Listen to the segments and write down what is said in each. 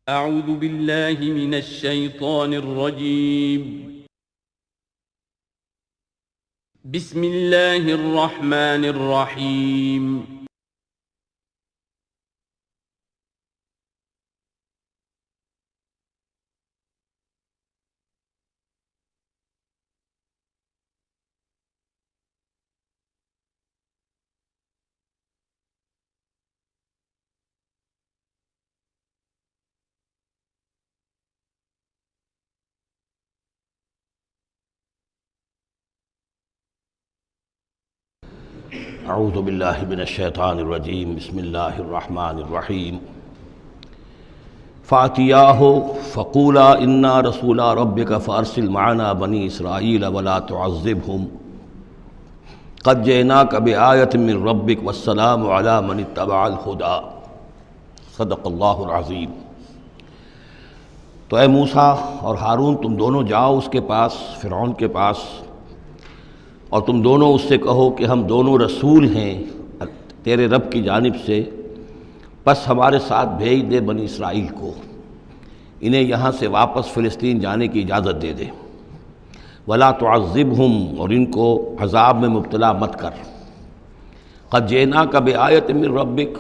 أعوذ بالله من الشيطان الرجيم. بسم الله الرحمن الرحيم. اعوذ باللہ من الشیطان الرجیم بسم اللہ الرحمن الرحیم فاتیاہ فقولا انا رسول ربک فارسل معنا بنی اسرائیل ولا تعذبہم قد جئناک بآیۃ من ربک والسلام علی من اتبع الہدی صدق اللہ العظیم۔ تو اے موسیٰ اور ہارون، تم دونوں جاؤ اس کے پاس، فرعون کے پاس، اور تم دونوں اس سے کہو کہ ہم دونوں رسول ہیں تیرے رب کی جانب سے، بس ہمارے ساتھ بھیج دے بنی اسرائیل کو، انہیں یہاں سے واپس فلسطین جانے کی اجازت دے دے، ولا تعذبہم، اور ان کو عذاب میں مبتلا مت کر، قد جئناک بآیۃ من ربک،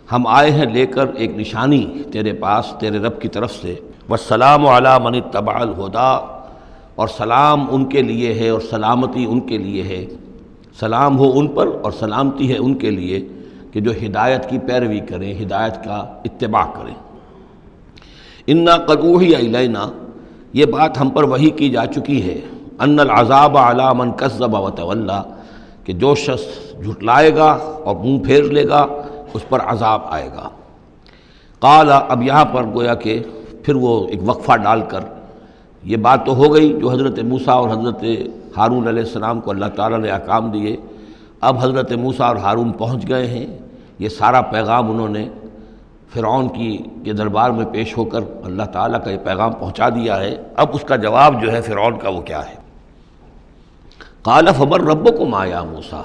ہم آئے ہیں لے کر ایک نشانی تیرے پاس تیرے رب کی طرف سے، والسلام علی من اتبع الہدی، اور سلام ان کے لیے ہے اور سلامتی ان کے لیے ہے، سلام ہو ان پر اور سلامتی ہے ان کے لیے کہ جو ہدایت کی پیروی کریں، ہدایت کا اتباع کریں۔ انا قد اوحی الینا، یہ بات ہم پر وحی کی جا چکی ہے، ان العذاب علی من کذب وتولی، کہ جو شخص جھٹلائے گا اور منہ پھیر لے گا اس پر عذاب آئے گا۔ قال، اب یہاں پر گویا کہ پھر وہ ایک وقفہ ڈال کر یہ بات تو ہو گئی جو حضرت موسیٰ اور حضرت ہارون علیہ السلام کو اللہ تعالیٰ نے احکام دیے، اب حضرت موسیٰ اور ہارون پہنچ گئے ہیں، یہ سارا پیغام انہوں نے فرعون کے دربار میں پیش ہو کر اللہ تعالیٰ کا یہ پیغام پہنچا دیا ہے۔ اب اس کا جواب جو ہے فرعون کا وہ کیا ہے؟ قال فمن ربکم یا موسیٰ،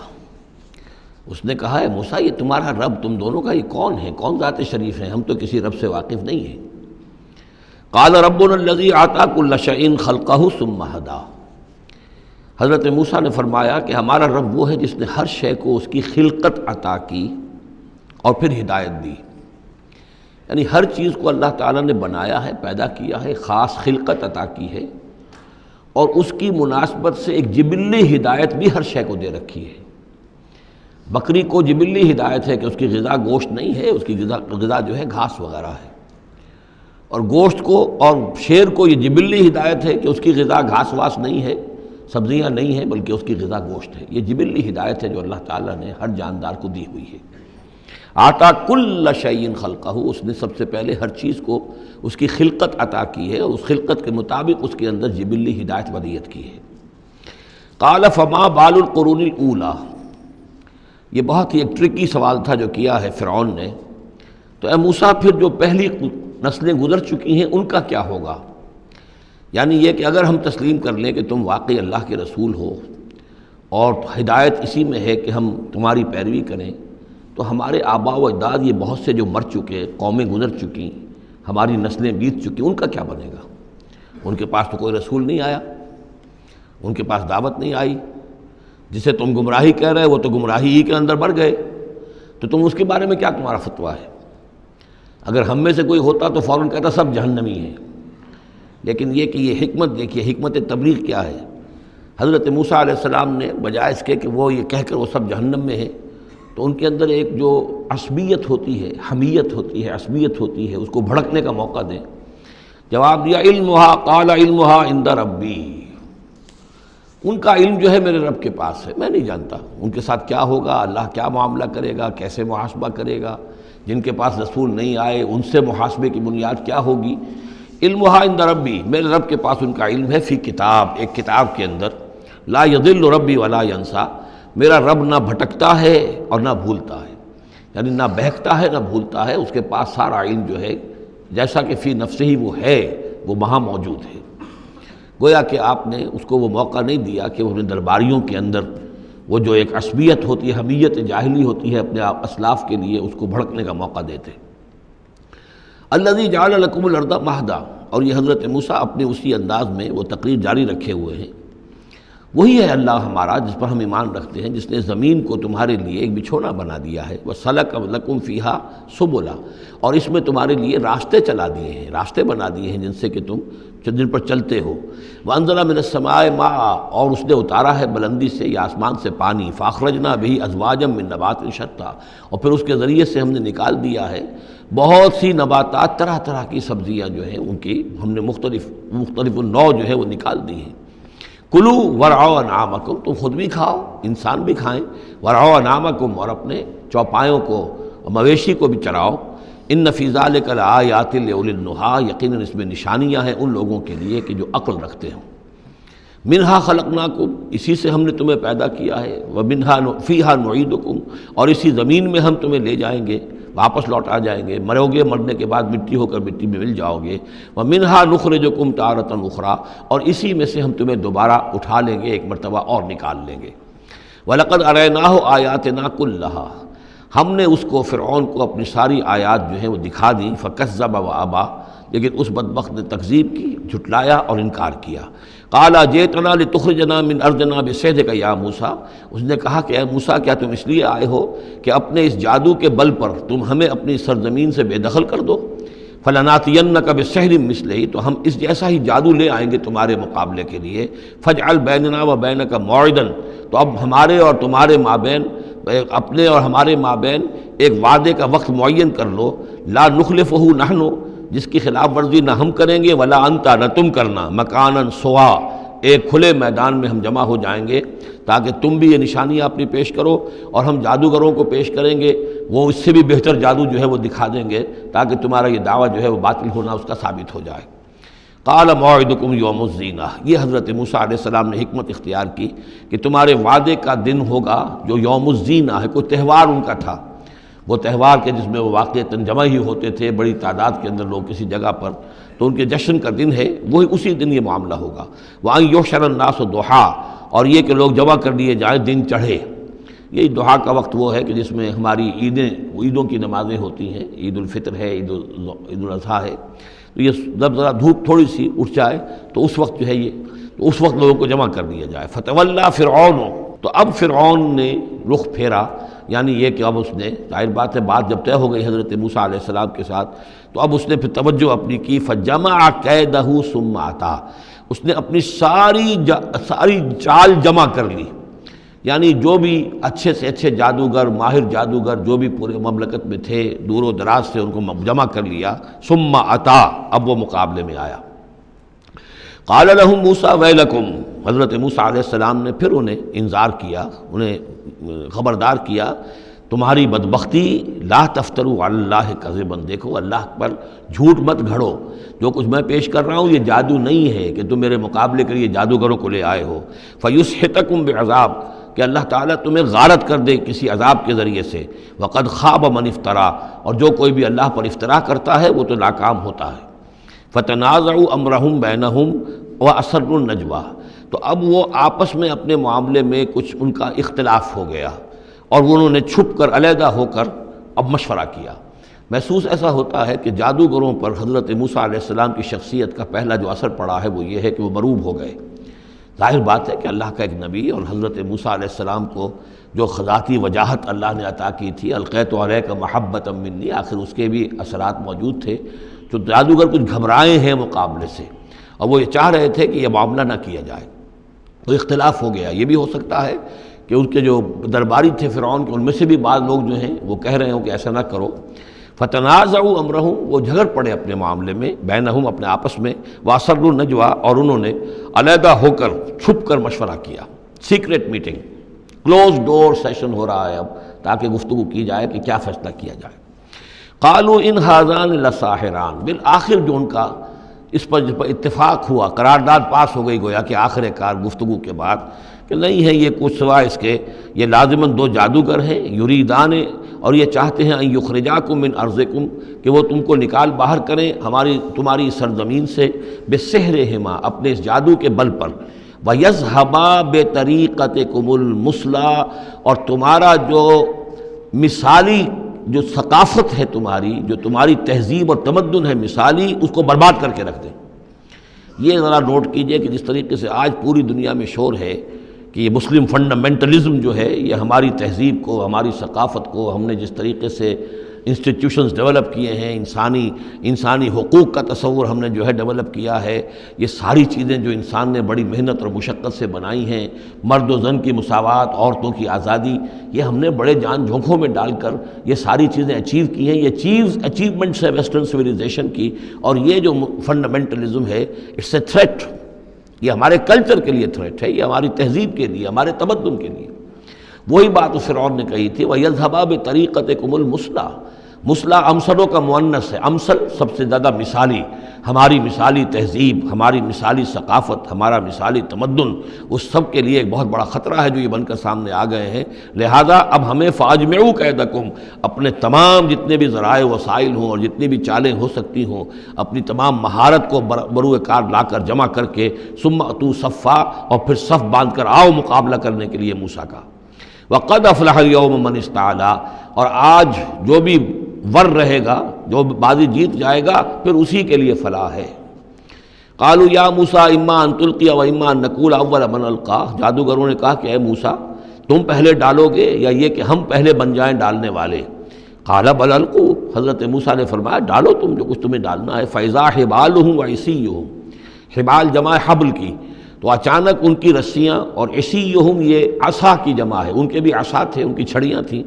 اس نے کہا ہے موسیٰ یہ تمہارا رب، تم دونوں کا یہ کون ہے، کون ذات شریف ہیں، ہم تو کسی رب سے واقف نہیں ہیں۔ قال ربنا الذی اعطی کل شیء خلقہ ثم ہدی، حضرت موسیٰ نے فرمایا کہ ہمارا رب وہ ہے جس نے ہر شے کو اس کی خلقت عطا کی اور پھر ہدایت دی، یعنی ہر چیز کو اللہ تعالیٰ نے بنایا ہے، پیدا کیا ہے، خاص خلقت عطا کی ہے، اور اس کی مناسبت سے ایک جبلی ہدایت بھی ہر شے کو دے رکھی ہے۔ بکری کو جبلی ہدایت ہے کہ اس کی غذا گوشت نہیں ہے، اس کی غذا جو ہے گھاس وغیرہ ہے، اور گوشت کو اور شیر کو یہ جبلی ہدایت ہے کہ اس کی غذا گھاس واس نہیں ہے، سبزیاں نہیں ہیں، بلکہ اس کی غذا گوشت ہے۔ یہ جبلی ہدایت ہے جو اللہ تعالیٰ نے ہر جاندار کو دی ہوئی ہے۔ آتا کل شیء خلقہ، اس نے سب سے پہلے ہر چیز کو اس کی خلقت عطا کی ہے، اور اس خلقت کے مطابق اس کے اندر جبلی ہدایت ودیت کی ہے۔ قال فما بال القرون الاولی، یہ بہت ہی ایک ٹرکی سوال تھا جو کیا ہے فرعون نے۔ تو اے موسیٰ پھر جو پہلی نسلیں گزر چکی ہیں ان کا کیا ہوگا؟ یعنی یہ کہ اگر ہم تسلیم کر لیں کہ تم واقعی اللہ کے رسول ہو اور ہدایت اسی میں ہے کہ ہم تمہاری پیروی کریں، تو ہمارے آباء و اجداد یہ بہت سے جو مر چکے، قومیں گزر چکی، ہماری نسلیں بیت چکی، ان کا کیا بنے گا؟ ان کے پاس تو کوئی رسول نہیں آیا، ان کے پاس دعوت نہیں آئی، جسے تم گمراہی کہہ رہے وہ تو گمراہی ہی کے اندر بڑھ گئے، تو تم اس کے بارے میں کیا تمہارا فتویٰ ہے؟ اگر ہم میں سے کوئی ہوتا تو فوراً کہتا سب جہنمی ہیں، لیکن یہ کہ یہ حکمت دیکھیے، حکمت تبلیغ کیا ہے۔ حضرت موسیٰ علیہ السلام نے بجائے اس کے کہ وہ یہ کہہ کر وہ سب جہنم میں ہیں، تو ان کے اندر ایک جو عصبیت ہوتی ہے، حمیت ہوتی ہے، عصبیت ہوتی ہے، اس کو بھڑکنے کا موقع دیں۔ جواب دیا علمھا، قال علمھا عند ربی، ان کا علم جو ہے میرے رب کے پاس ہے، میں نہیں جانتا ان کے ساتھ کیا ہوگا، اللہ کیا معاملہ کرے گا، کیسے محاسبہ کرے گا، جن کے پاس رسول نہیں آئے ان سے محاسبے کی بنیاد کیا ہوگی۔ علمھا عند ربی، میرے رب کے پاس ان کا علم ہے، فی کتاب، ایک کتاب کے اندر، لا یضل ربی ولا ینسیٰ، میرا رب نہ بھٹکتا ہے اور نہ بھولتا ہے، یعنی نہ بہکتا ہے نہ بھولتا ہے، اس کے پاس سارا علم جو ہے جیسا کہ فی نفسہ ہی وہ ہے، وہ وہاں موجود ہے۔ گویا کہ آپ نے اس کو وہ موقع نہیں دیا کہ وہ اپنے درباریوں کے اندر وہ جو ایک عصبیت ہوتی ہے، حمیت جاہلی ہوتی ہے اپنے اسلاف کے لیے، اس کو بھڑکنے کا موقع دیتے۔ الذی جعل لکم الارض مہدا، اور یہ حضرت موسیٰ اپنے اسی انداز میں وہ تقریر جاری رکھے ہوئے ہیں، وہی ہے اللہ ہمارا جس پر ہم ایمان رکھتے ہیں، جس نے زمین کو تمہارے لیے ایک بچھونا بنا دیا ہے، وَسَلَكَ لَكُمْ فِيهَا سُبُلًا، اور اس میں تمہارے لیے راستے چلا دیے ہیں، راستے بنا دیے ہیں جن سے کہ تم جن پر چلتے ہو، وَأَنزَلَ مِنَ السَّمَاءِ مَاءً، اور اس نے اتارا ہے بلندی سے یا آسمان سے پانی، فَأَخْرَجْنَا بِهِ أَزْوَاجًا مِّن نَبَاتٍ شَتَّىٰ، اور پھر اس کے ذریعے سے ہم نے نکال دیا ہے بہت سی نباتات، طرح طرح کی سبزیاں جو ہیں ان کی ہم نے مختلف النوع جو ہے وہ نکال دی ہیں۔ کلو ورعوا انعامکم، تم خود بھی کھاؤ، انسان بھی کھائیں، ورعوا انعامکم، اور اپنے چوپایوں کو اور مویشی کو بھی چراؤ، ان فی ذلک لآیات لأولی النہیٰ، یقیناً اس میں نشانیاں ہیں ان لوگوں کے لیے کہ جو عقل رکھتے ہوں۔ منہا خلقناکم، اسی سے ہم نے تمہیں پیدا کیا ہے، ومنہا فیہا نعیدکم، اور اسی زمین میں ہم تمہیں لے جائیں گے، واپس لوٹا جائیں گے، مرو گے، مرنے کے بعد مٹی ہو کر مٹی میں مل جاؤ گے، وَمِنْهَا نُخْرِجُكُمْ تَارَةً أُخْرَىٰ، اور اسی میں سے ہم تمہیں دوبارہ اٹھا لیں گے، ایک مرتبہ اور نکال لیں گے۔ وَلَقَدْ أَرَيْنَاهُ آيَاتِنَا كُلَّهَا، ہم نے اس کو فرعون کو اپنی ساری آیات جو ہیں وہ دکھا دی، فَكَذَّبَ وَأَبَىٰ، لیکن اس بدبخت نے تکذیب کی، جھٹلایا اور انکار کیا۔ قَالَ جِئْتَنَا لِتُخْرِجَنَا مِنْ أَرْضِنَا بِسِحْرِكَ يَا موسیٰ، اس نے کہا کہ اے موسیٰ کیا تم اس لیے آئے ہو کہ اپنے اس جادو کے بل پر تم ہمیں اپنی سرزمین سے بے دخل کر دو؟ فَلَنَأْتِيَنَّكَ بِسِحْرٍ مِّثْلِهِ، تو ہم اس جیسا ہی جادو لے آئیں گے تمہارے مقابلے کے لیے۔ فَاجْعَلْ بَيْنَنَا وَبَيْنَكَ مَوْعِدًا، تو اب ہمارے اور تمہارے مابین، اپنے اور ہمارے مابین ایک وعدے کا وقت معین کر لو، لا نخلفہ نحن، جس کی خلاف ورزی نہ ہم کریں گے، ولا انتا، نہ تم کرنا، مکاناً سوا، ایک کھلے میدان میں ہم جمع ہو جائیں گے تاکہ تم بھی یہ نشانیاں اپنی پیش کرو اور ہم جادوگروں کو پیش کریں گے، وہ اس سے بھی بہتر جادو جو ہے وہ دکھا دیں گے تاکہ تمہارا یہ دعویٰ جو ہے وہ باطل ہونا اس کا ثابت ہو جائے۔ قال موعدکم یوم الزینہ، یہ حضرت موسیٰ علیہ السلام نے حکمت اختیار کی کہ تمہارے وعدے کا دن ہوگا جو یوم الزینہ ہے، کوئی تہوار ان کا تھا، وہ تہوار کے جس میں وہ واقعتاً جمع ہی ہوتے تھے بڑی تعداد کے اندر لوگ کسی جگہ پر، تو ان کے جشن کا دن ہے، وہی اسی دن یہ معاملہ ہوگا۔ وَأَن يُحْشَرَ النَّاسُ ضُحًى، اور یہ کہ لوگ جمع کر لیے جائیں دن چڑھے۔ یہی دحا کا وقت وہ ہے کہ جس میں ہماری عیدوں کی نمازیں ہوتی ہیں، عید الفطر ہے، عید الاضحیٰ ہے، تو یہ جب ذرا دھوپ تھوڑی سی اٹھ جائے تو اس وقت جو ہے یہ، تو اس وقت لوگوں کو جمع کر دیا جائے۔ فَتَوَلَّىٰ فِرْعَوْنُ، تو اب فرعون نے رخ پھیرا، یعنی یہ کہ اب اس نے، ظاہر بات ہے بات جب طے ہو گئی حضرت موسیٰ علیہ السلام کے ساتھ، تو اب اس نے پھر توجہ اپنی کی، فَجَمَعَ كَيْدَهُ ثُمَّ أَتَىٰ، اس نے اپنی ساری چال جمع کر لی، یعنی جو بھی اچھے سے اچھے جادوگر، ماہر جادوگر جو بھی پورے مملکت میں تھے، دور و دراز سے ان کو جمع کر لیا۔ ثُمَّ أَتَىٰ، اب وہ مقابلے میں آیا۔ قال لهم موسیٰ ویلکم، حضرت موسیٰ علیہ السلام نے پھر انہیں انذار کیا، انہیں خبردار کیا، تمہاری بدبختی، لا تفتروا علی اللہ کذبا، دیکھو اللہ پر جھوٹ مت گھڑو، جو کچھ میں پیش کر رہا ہوں یہ جادو نہیں ہے کہ تم میرے مقابلے کے لیے جادوگروں کو لے آئے ہو۔ فیسحتکم بعذاب، کہ اللہ تعالیٰ تمہیں غارت کر دے کسی عذاب کے ذریعے سے۔ وقد خاب من افترا، اور جو کوئی بھی اللہ پر افترا کرتا ہے وہ تو ناکام ہوتا ہے۔ فتنازعوا امرهم بینہم واسروا النجویٰ، تو اب وہ آپس میں اپنے معاملے میں کچھ ان کا اختلاف ہو گیا اور انہوں نے چھپ کر، علیحدہ ہو کر اب مشورہ کیا۔ محسوس ایسا ہوتا ہے کہ جادوگروں پر حضرت موسیٰ علیہ السلام کی شخصیت کا پہلا جو اثر پڑا ہے وہ یہ ہے کہ وہ مروب ہو گئے۔ ظاہر بات ہے کہ اللہ کا ایک نبی اور حضرت موسیٰ علیہ السلام کو جو ذاتی وجاہت اللہ نے عطا کی تھی، القیت علیک محبۃ منی، آخر اس کے بھی اثرات موجود تھے، تو جادوگر کچھ گھبرائے ہیں مقابلے سے اور وہ یہ چاہ رہے تھے کہ یہ معاملہ نہ کیا جائے، تو اختلاف ہو گیا۔ یہ بھی ہو سکتا ہے کہ ان کے جو درباری تھے فرعون کے، ان میں سے بھی بعض لوگ جو ہیں وہ کہہ رہے ہوں کہ ایسا نہ کرو۔ فتنازعوا امرهم، وہ جھگڑ پڑے اپنے معاملے میں، بینہم، اپنے آپس میں، واسروا النجویٰ، اور انہوں نے علیحدہ ہو کر چھپ کر مشورہ کیا، سیکریٹ میٹنگ، کلوز ڈور سیشن ہو رہا ہے اب، تاکہ گفتگو کی جائے کہ کیا فیصلہ کیا جائے۔ قالوا ان ھذان لساحران، بالآخر جو ان کا اس پر اتفاق ہوا، قرارداد پاس ہو گئی گویا کہ آخر کار گفتگو کے بعد، کہ نہیں ہے یہ کچھ سوائے اس کے، یہ لازماً دو جادوگر ہیں، یریدان، اور یہ چاہتے ہیں ان یخرجاکم من ارضکم، کہ وہ تم کو نکال باہر کریں تمہاری سرزمین سے، بسحرہما، اپنے اس جادو کے بل پر، ویذھبا بطریقتکم المثلی، اور تمہارا جو مثالی جو ثقافت ہے تمہاری، جو تمہاری تہذیب اور تمدن ہے مثالی، اس کو برباد کر کے رکھ دیں۔ یہ ذرا نوٹ کیجئے کہ جس طریقے سے آج پوری دنیا میں شور ہے کہ یہ مسلم فنڈامنٹلزم جو ہے یہ ہماری تہذیب کو، ہماری ثقافت کو، ہم نے جس طریقے سے انسٹیٹیوشنز ڈیولپ کیے ہیں، انسانی حقوق کا تصور ہم نے جو ہے ڈیولپ کیا ہے، یہ ساری چیزیں جو انسان نے بڑی محنت اور مشقت سے بنائی ہیں، مرد و زن کی مساوات، عورتوں کی آزادی، یہ ہم نے بڑے جان جھونکوں میں ڈال کر یہ ساری چیزیں اچیو کی ہیں۔ یہ اچیومنٹس ہے ویسٹرن سویلائزیشن کی، اور یہ جو فنڈامنٹلزم ہے اٹس اے تھریٹ، یہ ہمارے کلچر کے لیے تھریٹ ہے، یہ ہماری تہذیب کے لیے، ہمارے تمدن کے لیے۔ وہی بات فرعون نے کہی تھی، وَيَذْهَبَا بِطَرِيقَتِكُمُ الْمُثْلَىٰ، مثلا امثلوں کا مؤنث ہے، امثل سب سے زیادہ مثالی، ہماری مثالی تہذیب، ہماری مثالی ثقافت، ہمارا مثالی تمدن، اس سب کے لیے ایک بہت بڑا خطرہ ہے جو یہ بن کر سامنے آ گئے ہیں۔ لہذا اب ہمیں فَأَجْمِعُوا كَيْدَكُمْ، اپنے تمام جتنے بھی ذرائع وسائل ہوں اور جتنی بھی چالیں ہو سکتی ہوں، اپنی تمام مہارت کو بروئے کار لا کر جمع کر کے ثُمَّ أْتُوا صَفًّا، اور پھر صف باندھ کر آؤ مقابلہ کرنے کے لیے موسیٰ کا۔ وَقَدْ أَفْلَحَ الْيَوْمَ مَنِ اسْتَعْلَىٰ، اور آج جو بھی ور رہے گا، جو بازی جیت جائے گا، پھر اسی کے لیے فلاح ہے۔ قالوا یا موسیٰ اما ان تلقی و اما ان نکون اول من القا، جادوگروں نے کہا کہ اے موسیٰ تم پہلے ڈالو گے یا یہ کہ ہم پہلے بن جائیں ڈالنے والے؟ قال بل القوا، حضرت موسیٰ نے فرمایا ڈالو تم جو کچھ تمہیں ڈالنا ہے۔ فاذا حبالهم وعصیهم، حبال جمع حبل کی، تو اچانک ان کی رسیاں، اور عصیہم یہ عصا کی جمع ہے، ان کے بھی عصا تھے، ان کی چھڑیاں تھیں،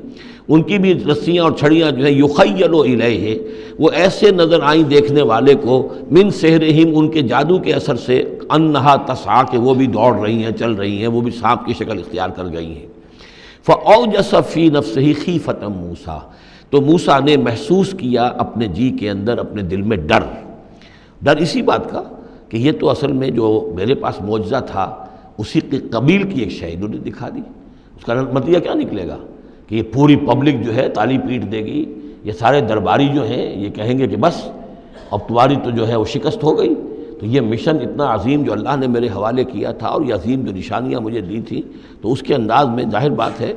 ان کی بھی رسیاں اور چھڑیاں جو ہے یخیل الیہ، وہ ایسے نظر آئیں دیکھنے والے کو، من سحرہم، ان کے جادو کے اثر سے، انہا تسعی، کہ وہ بھی دوڑ رہی ہیں، چل رہی ہیں، وہ بھی سانپ کی شکل اختیار کر گئی ہیں۔ فاوجس فی نفسہ خیفۃ موسیٰ، تو موسیٰ نے محسوس کیا اپنے جی کے اندر، اپنے دل میں ڈر اسی بات کا کہ یہ تو اصل میں جو میرے پاس معجزہ تھا اسی کے قبیل کی ایک شے انہوں نے دکھا دی۔ اس کا نتیجہ کیا نکلے گا کہ یہ پوری پبلک جو ہے تالی پیٹ دے گی، یہ سارے درباری جو ہیں یہ کہیں گے کہ بس اب تمہاری تو جو ہے وہ شکست ہو گئی۔ تو یہ مشن اتنا عظیم جو اللہ نے میرے حوالے کیا تھا، اور یہ عظیم جو نشانیاں مجھے دی تھی، تو اس کے انداز میں ظاہر بات ہے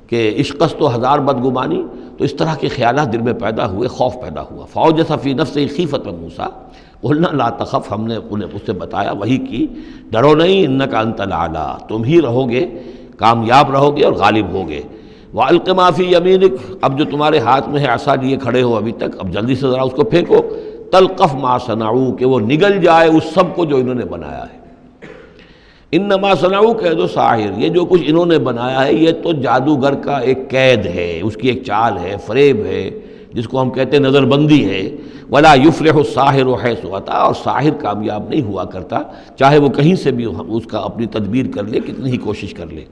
کہ عشقست و ہزار بدگمانی، تو اس طرح کے خیالات دل میں پیدا ہوئے، خوف پیدا ہوا۔ فاوجس فی نفسہ خیفۃ موسیٰ قلنا لا تخف، ہم نے انہیں اس سے بتایا، وہی کی، ڈرو نہیں، انک انت الاعلیٰ، تم ہی رہو گے، کامیاب رہو گے اور غالب ہوگے۔ وَأَلْقِ مَا فِي يَمِينِكَ، اب جو تمہارے ہاتھ میں ہے عصا لیے کھڑے ہو ابھی تک، اب جلدی سے ذرا اس کو پھینکو، تلقف ما صنعوا، کہ وہ نگل جائے اس سب کو جو انہوں نے بنایا ہے۔ انما صنعوا کید ساحر، یہ جو کچھ انہوں نے بنایا ہے یہ تو جادوگر کا ایک قید ہے، اس کی ایک چال ہے، فریب ہے، جس کو ہم کہتے ہیں نظر بندی ہے۔ ولا یفلح الساحر حیث اتی، اور ساحر کامیاب نہیں ہوا کرتا چاہے وہ کہیں سے بھی اس کا اپنی تدبیر کر لے، کتنی ہی کوشش کر لے۔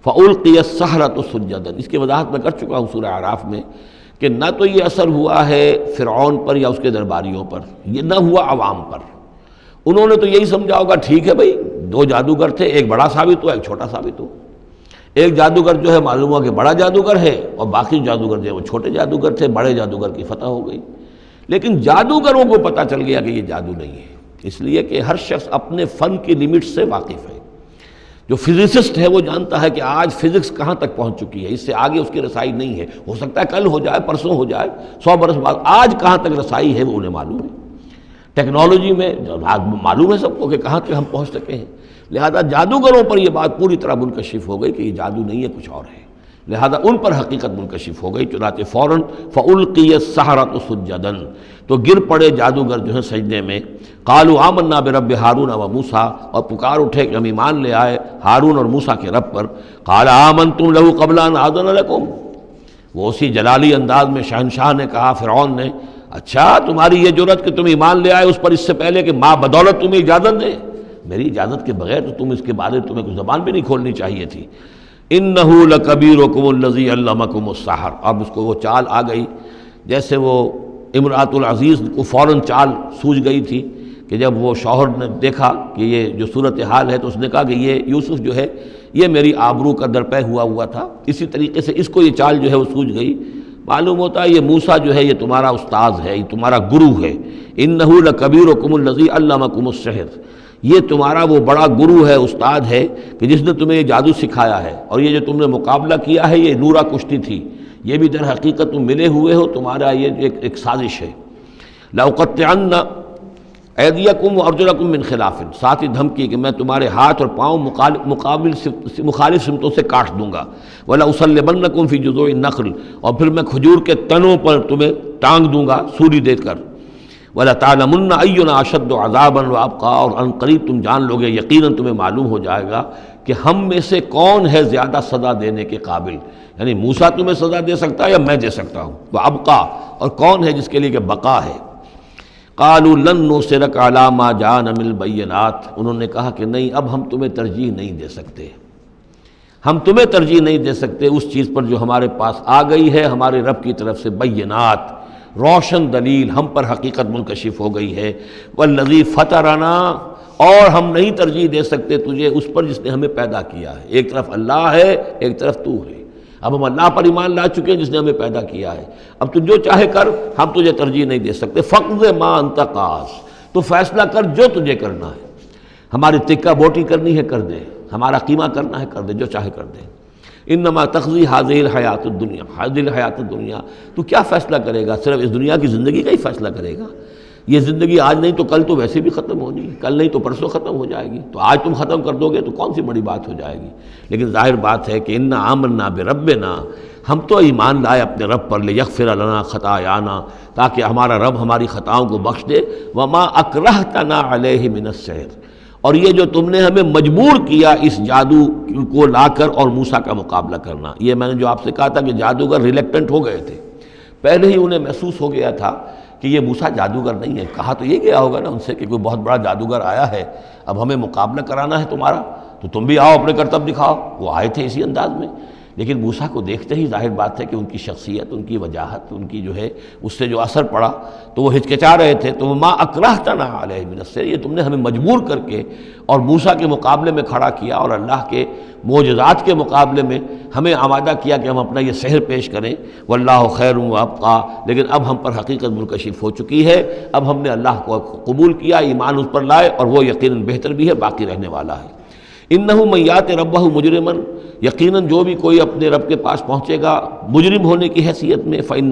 فَأُلْقِيَ السَّحَرَةُ سُجَّدًا، اس کی وضاحت میں کر چکا ہوں سورہ اعراف میں کہ نہ تو یہ اثر ہوا ہے فرعون پر یا اس کے درباریوں پر، یہ نہ ہوا عوام پر۔ انہوں نے تو یہی سمجھا ہوگا ٹھیک ہے بھائی، دو جادوگر تھے، ایک بڑا ثابت ہوا، ایک چھوٹا ثابت ہوا۔ ایک جادوگر جو ہے معلوم ہوا کہ بڑا جادوگر ہے، اور باقی جادوگر جو ہے وہ چھوٹے جادوگر تھے، بڑے جادوگر کی فتح ہو گئی۔ لیکن جادوگروں کو پتہ چل گیا کہ یہ جادو نہیں ہے، اس لیے کہ ہر شخص اپنے فن کی لیمٹ سے واقف ہے۔ جو فزسسٹ ہے وہ جانتا ہے کہ آج فزکس کہاں تک پہنچ چکی ہے، اس سے آگے اس کی رسائی نہیں ہے، ہو سکتا ہے کل ہو جائے، پرسوں ہو جائے، 100 برس بعد، آج کہاں تک رسائی ہے وہ انہیں معلوم ہے۔ ٹیکنالوجی میں معلوم ہے سب کو کہ کہاں تک ہم پہنچ سکے ہیں، لہذا جادوگروں پر یہ بات پوری طرح منکشف ہو گئی کہ یہ جادو نہیں ہے، کچھ اور ہے، لہذا ان پر حقیقت منکشف ہو گئی۔ چنانچہ فوراً فَأُلْقِيَ السَّحَرَةُ سُجَّدًا، تو گر پڑے جادوگر جو ہیں سجدے میں۔ قالوا آمنا برب ہارون و موسیٰ، اور پکار اٹھے کہ ہم ایمان لے آئے ہارون اور موسیٰ کے رب پر۔ قال آمنتم لہ قبل ان آذن لکم، وہ اسی جلالی انداز میں شہنشاہ نے کہا، فرعون نے، اچھا تمہاری یہ جرت کہ تم ایمان لے آئے اس پر اس سے پہلے کہ ماں بدولت تمہیں اجازت دے؟ میری اجازت کے بغیر تو تم اس کے بارے تمہیں کچھ زبان بھی نہیں کھولنی چاہیے تھی۔ انہ لکبیرکم الذی علمکم السحر، اب اس کو وہ چال آ گئی، جیسے وہ امرأۃ العزیز کو فوراً چال سوجھ گئی تھی کہ جب وہ شوہر نے دیکھا کہ یہ جو صورتحال ہے تو اس نے کہا کہ یہ یوسف جو ہے یہ میری آبرو کا درپے ہوا تھا، اسی طریقے سے اس کو یہ چال جو ہے وہ سوجھ گئی۔ معلوم ہوتا ہے یہ موسیٰ جو ہے یہ تمہارا استاذ ہے، یہ تمہارا گرو ہے۔ انہ لکبیرکم الذی علمکم السحر، یہ تمہارا وہ بڑا گرو ہے، استاد ہے کہ جس نے تمہیں یہ جادو سکھایا ہے، اور یہ جو تم نے مقابلہ کیا ہے یہ نورا کشتی تھی، یہ بھی در حقیقت تم ملے ہوئے ہو، تمہارا یہ ایک سازش ہے۔ لَأُقَطِّعَنَّ أَيْدِيَكُمْ وَأَرْجُلَكُمْ مِنْ خِلَافٍ، ساتھ ہی دھمکی کہ میں تمہارے ہاتھ اور پاؤں مخالف سمتوں سے کاٹ دوں گا۔ وَلَأُصَلِّبَنَّكُمْ فِي جُذُوعِ النَّخْلِ، اور پھر میں کھجور کے تنوں پر تمہیں ٹانگ دوں گا سولی دے کر۔ وَلَتَعْلَمُنَّ أَيُّنَا أَشَدُّ عَذَابًا وَأَبْقَىٰ، اور ان قریب تم جان لوگے، یقیناً تمہیں معلوم ہو جائے گا کہ ہم میں سے کون ہے زیادہ سزا دینے کے قابل، یعنی موسیٰ تمہیں سزا دے سکتا ہے یا میں دے سکتا ہوں، وَأَبْقَىٰ، اور کون ہے جس کے لیے کہ بقا ہے۔ قَالُوا لَن نُّؤْثِرَكَ عَلَىٰ مَا جَاءَنَا مِنَ الْبَيِّنَاتِ، انہوں نے کہا کہ نہیں، اب ہم تمہیں ترجیح نہیں دے سکتے، ہم تمہیں ترجیح نہیں دے سکتے اس چیز پر جو ہمارے پاس آ گئی ہے ہمارے رب کی طرف سے، بینات، روشن دلیل ہم پر حقیقت منکشف ہو گئی ہے۔ والذی فطرنا، اور ہم نہیں ترجیح دے سکتے تجھے اس پر جس نے ہمیں پیدا کیا ہے، ایک طرف اللہ ہے ایک طرف تو ہے، اب ہم اللہ پر ایمان لا چکے ہیں جس نے ہمیں پیدا کیا ہے، اب تو جو چاہے کر، ہم تجھے ترجیح نہیں دے سکتے۔ فقض ما انت قاض، تو فیصلہ کر جو تجھے کرنا ہے، ہماری تکہ بوٹی کرنی ہے کر دے، ہمارا قیمہ کرنا ہے کر دے، جو چاہے کر دے۔ انما تقضی هذه الحیات الدنیا، هذه الحیات الدنیا، تو کیا فیصلہ کرے گا؟ صرف اس دنیا کی زندگی کا ہی فیصلہ کرے گا؟ یہ زندگی آج نہیں تو کل تو ویسے بھی ختم ہونی ہے، کل نہیں تو پرسوں ختم ہو جائے گی، تو آج تم ختم کر دو گے تو کون سی بڑی بات ہو جائے گی؟ لیکن ظاہر بات ہے کہ انا آمنا بربنا، ہم تو ایمان لائے اپنے رب پر، لیغفر لنا خطایانا، تاکہ ہمارا رب ہماری خطاؤں کو بخش دے، وما اکرہتنا علیہ من السحر، اور یہ جو تم نے ہمیں مجبور کیا اس جادو کو لا کر اور موسیٰ کا مقابلہ کرنا، یہ میں نے جو آپ سے کہا تھا کہ جادوگر ریلیکٹنٹ ہو گئے تھے، پہلے ہی انہیں محسوس ہو گیا تھا کہ یہ موسیٰ جادوگر نہیں ہے، کہا تو یہ گیا ہوگا نا ان سے کہ کوئی بہت بڑا جادوگر آیا ہے، اب ہمیں مقابلہ کرانا ہے تمہارا، تو تم بھی آؤ اپنے کرتب دکھاؤ۔ وہ آئے تھے اسی انداز میں، لیکن موسیٰ کو دیکھتے ہی ظاہر بات ہے کہ ان کی شخصیت، ان کی وجاہت، ان کی جو ہے اس سے جو اثر پڑا تو وہ ہچکچا رہے تھے۔ تو ما اکرہتنا علیہ من السحر، یہ تم نے ہمیں مجبور کر کے اور موسیٰ کے مقابلے میں کھڑا کیا اور اللہ کے معجزات کے مقابلے میں ہمیں آمادہ کیا کہ ہم اپنا یہ سحر پیش کریں۔ واللہ خیر وابقیٰ، لیکن اب ہم پر حقیقت منکشف ہو چکی ہے، اب ہم نے اللہ کو قبول کیا، ایمان اس پر لائے، اور وہ یقیناً بہتر بھی ہے، باقی رہنے والا ہے۔ انہ من یات ربہ مجرما، یقیناً جو بھی کوئی اپنے رب کے پاس پہنچے گا مجرم ہونے کی حیثیت میں، فإن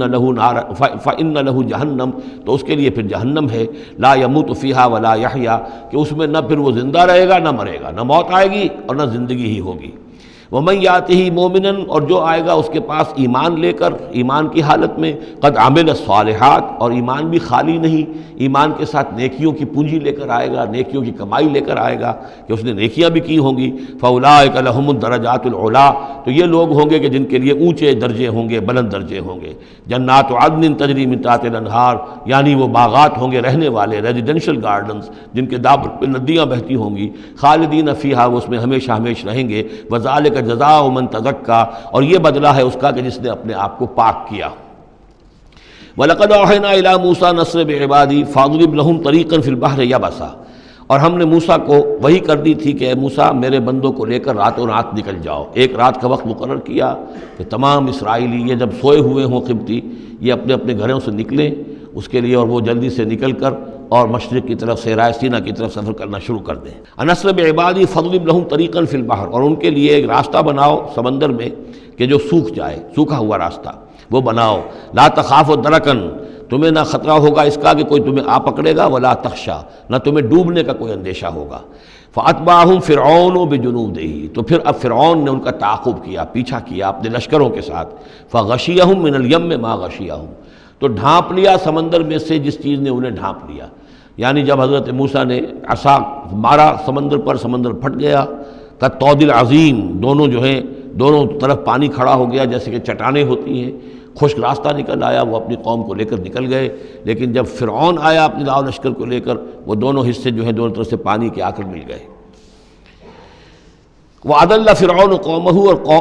لہ جہنم، تو اس کے لیے پھر جہنم ہے، لا یموت فیہا ولا یحیا، کہ اس میں نہ پھر وہ زندہ رہے گا نہ مرے گا، نہ موت آئے گی اور نہ زندگی ہی ہوگی۔ ومن یاتہ مومنا، اور جو آئے گا اس کے پاس ایمان لے کر، ایمان کی حالت میں، قد عمل الصالحات، اور ایمان بھی خالی نہیں، ایمان کے ساتھ نیکیوں کی پونجی لے کر آئے گا، نیکیوں کی کمائی لے کر آئے گا کہ اس نے نیکیاں بھی کی ہوں گی، فاولئک لہم الدرجات العلی، تو یہ لوگ ہوں گے کہ جن کے لیے اونچے درجے ہوں گے، بلند درجے ہوں گے۔ جنات عدن تجری من تحتها الانہار، یعنی وہ باغات ہوں گے رہنے والے، ریزیڈینشل گارڈنز جن کے دابر پہ ندیاں بہتی ہوں گی، خالدین فیہا، وہ اس میں ہمیشہ ہمیش رہیں گے، وذالک جزاء من تزکا، اور یہ بدلہ ہے اس کا کہ جس نے اپنے آپ کو پاک کیا۔ وَلَقَدْ أَوْحَيْنَا إِلَىٰ مُوسَىٰ نَصْرَ بِعِبَادِي فَاضْرِبْ لَهُمْ طَرِيقًا فِي الْبَحْرِ يَبَسًا، اور ہم نے موسیٰ کو وہی کر دی تھی کہ اے موسیٰ میرے بندوں کو لے کر راتوں رات نکل جاؤ، ایک رات کا وقت مقرر کیا کہ تمام اسرائیلی یہ جب سوئے ہوئے ہوں قبطی، یہ اپنے اپنے گھروں سے نکلیں اس کے لیے، اور وہ جلدی سے نکل کر اور مشرق کی طرف سے رائے سینا کی طرف سفر کرنا شروع کر دیں۔ نصر بعبادی فضرب لہم طریقا فی البحر، اور ان کے لیے ایک راستہ بناؤ سمندر میں کہ جو سوکھ جائے، سوکھا ہوا راستہ وہ بناؤ۔ لا تخاف درکن، تمہیں نہ خطرہ ہوگا اس کا کہ کوئی تمہیں آ پکڑے گا، ولا تخشا، نہ تمہیں ڈوبنے کا کوئی اندیشہ ہوگا۔ فاتبعہم فرعون بجنودہ، تو پھر اب فرعون نے ان کا تعاقب کیا، پیچھا کیا اپنے لشکروں کے ساتھ، فغشیہم من الیم ما غشیہم، تو ڈھانپ لیا سمندر میں سے جس چیز نے انہیں ڈھانپ لیا، یعنی جب حضرت موسیٰ نے عصا مارا سمندر پر، سمندر پھٹ گیا، کالطود العظیم، دونوں جو ہیں دونوں طرف پانی کھڑا ہو گیا جیسے کہ چٹانیں ہوتی ہیں، خشک راستہ نکل آیا، وہ اپنی قوم کو لے کر نکل گئے۔ لیکن جب فرعون آیا اپنی لاؤ لشکر کو لے کر، وہ دونوں حصے جو ہیں دونوں طرف سے پانی کے آ کر مل گئے۔ وَأَضَلَّ فِرْعَوْنُ قَوْمَهُ،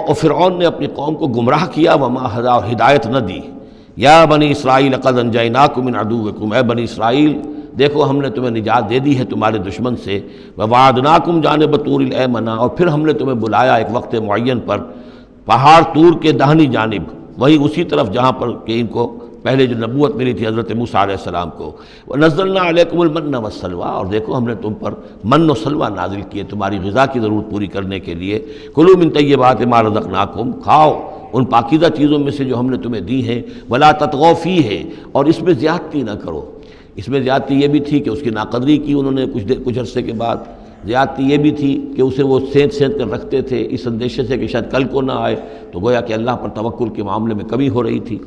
اور فرعون نے اپنی قوم کو گمراہ کیا، وَمَا هَدَىٰ، اور ہدایت نہ دی۔ یا بنی اسرائیل قد انجیناکم من عدوکم، اے بنی اسرائیل دیکھو ہم نے تمہیں نجات دے دی ہے تمہارے دشمن سے، ووعدناکم جانب طور الایمن، اور پھر ہم نے تمہیں بلایا ایک وقت معین پر پہاڑ طور کے داہنی جانب، وہی اسی طرف جہاں پر کہ ان کو پہلے جو نبوت ملی تھی حضرت موسیٰ علیہ السلام کو۔ وَنَزَّلْنَا عَلَيْكُمُ الْمَنَّ وَالسَّلْوَىٰ، اور دیکھو ہم نے تم پر من و سلوہ نازل کیے تمہاری غذا کی ضرورت پوری کرنے کے لیے۔ کُلُوا مِن طَیِّبَاتِ مَا رَزَقْنَاکُمْ، کھاؤ ان پاکیزہ چیزوں میں سے جو ہم نے تمہیں دی ہیں، ولا تطغوا فیہ، اور اس میں زیادتی نہ کرو۔ اس میں زیادتی یہ بھی تھی کہ اس کی ناقدری کی انہوں نے کچھ عرصے کے بعد، زیادتی یہ بھی تھی کہ اسے وہ سینت کر رکھتے تھے اس اندیشے سے کہ شاید کل کو نہ آئے، تو گویا کہ اللہ پر توکل کے معاملے میں کمی ہو رہی تھی۔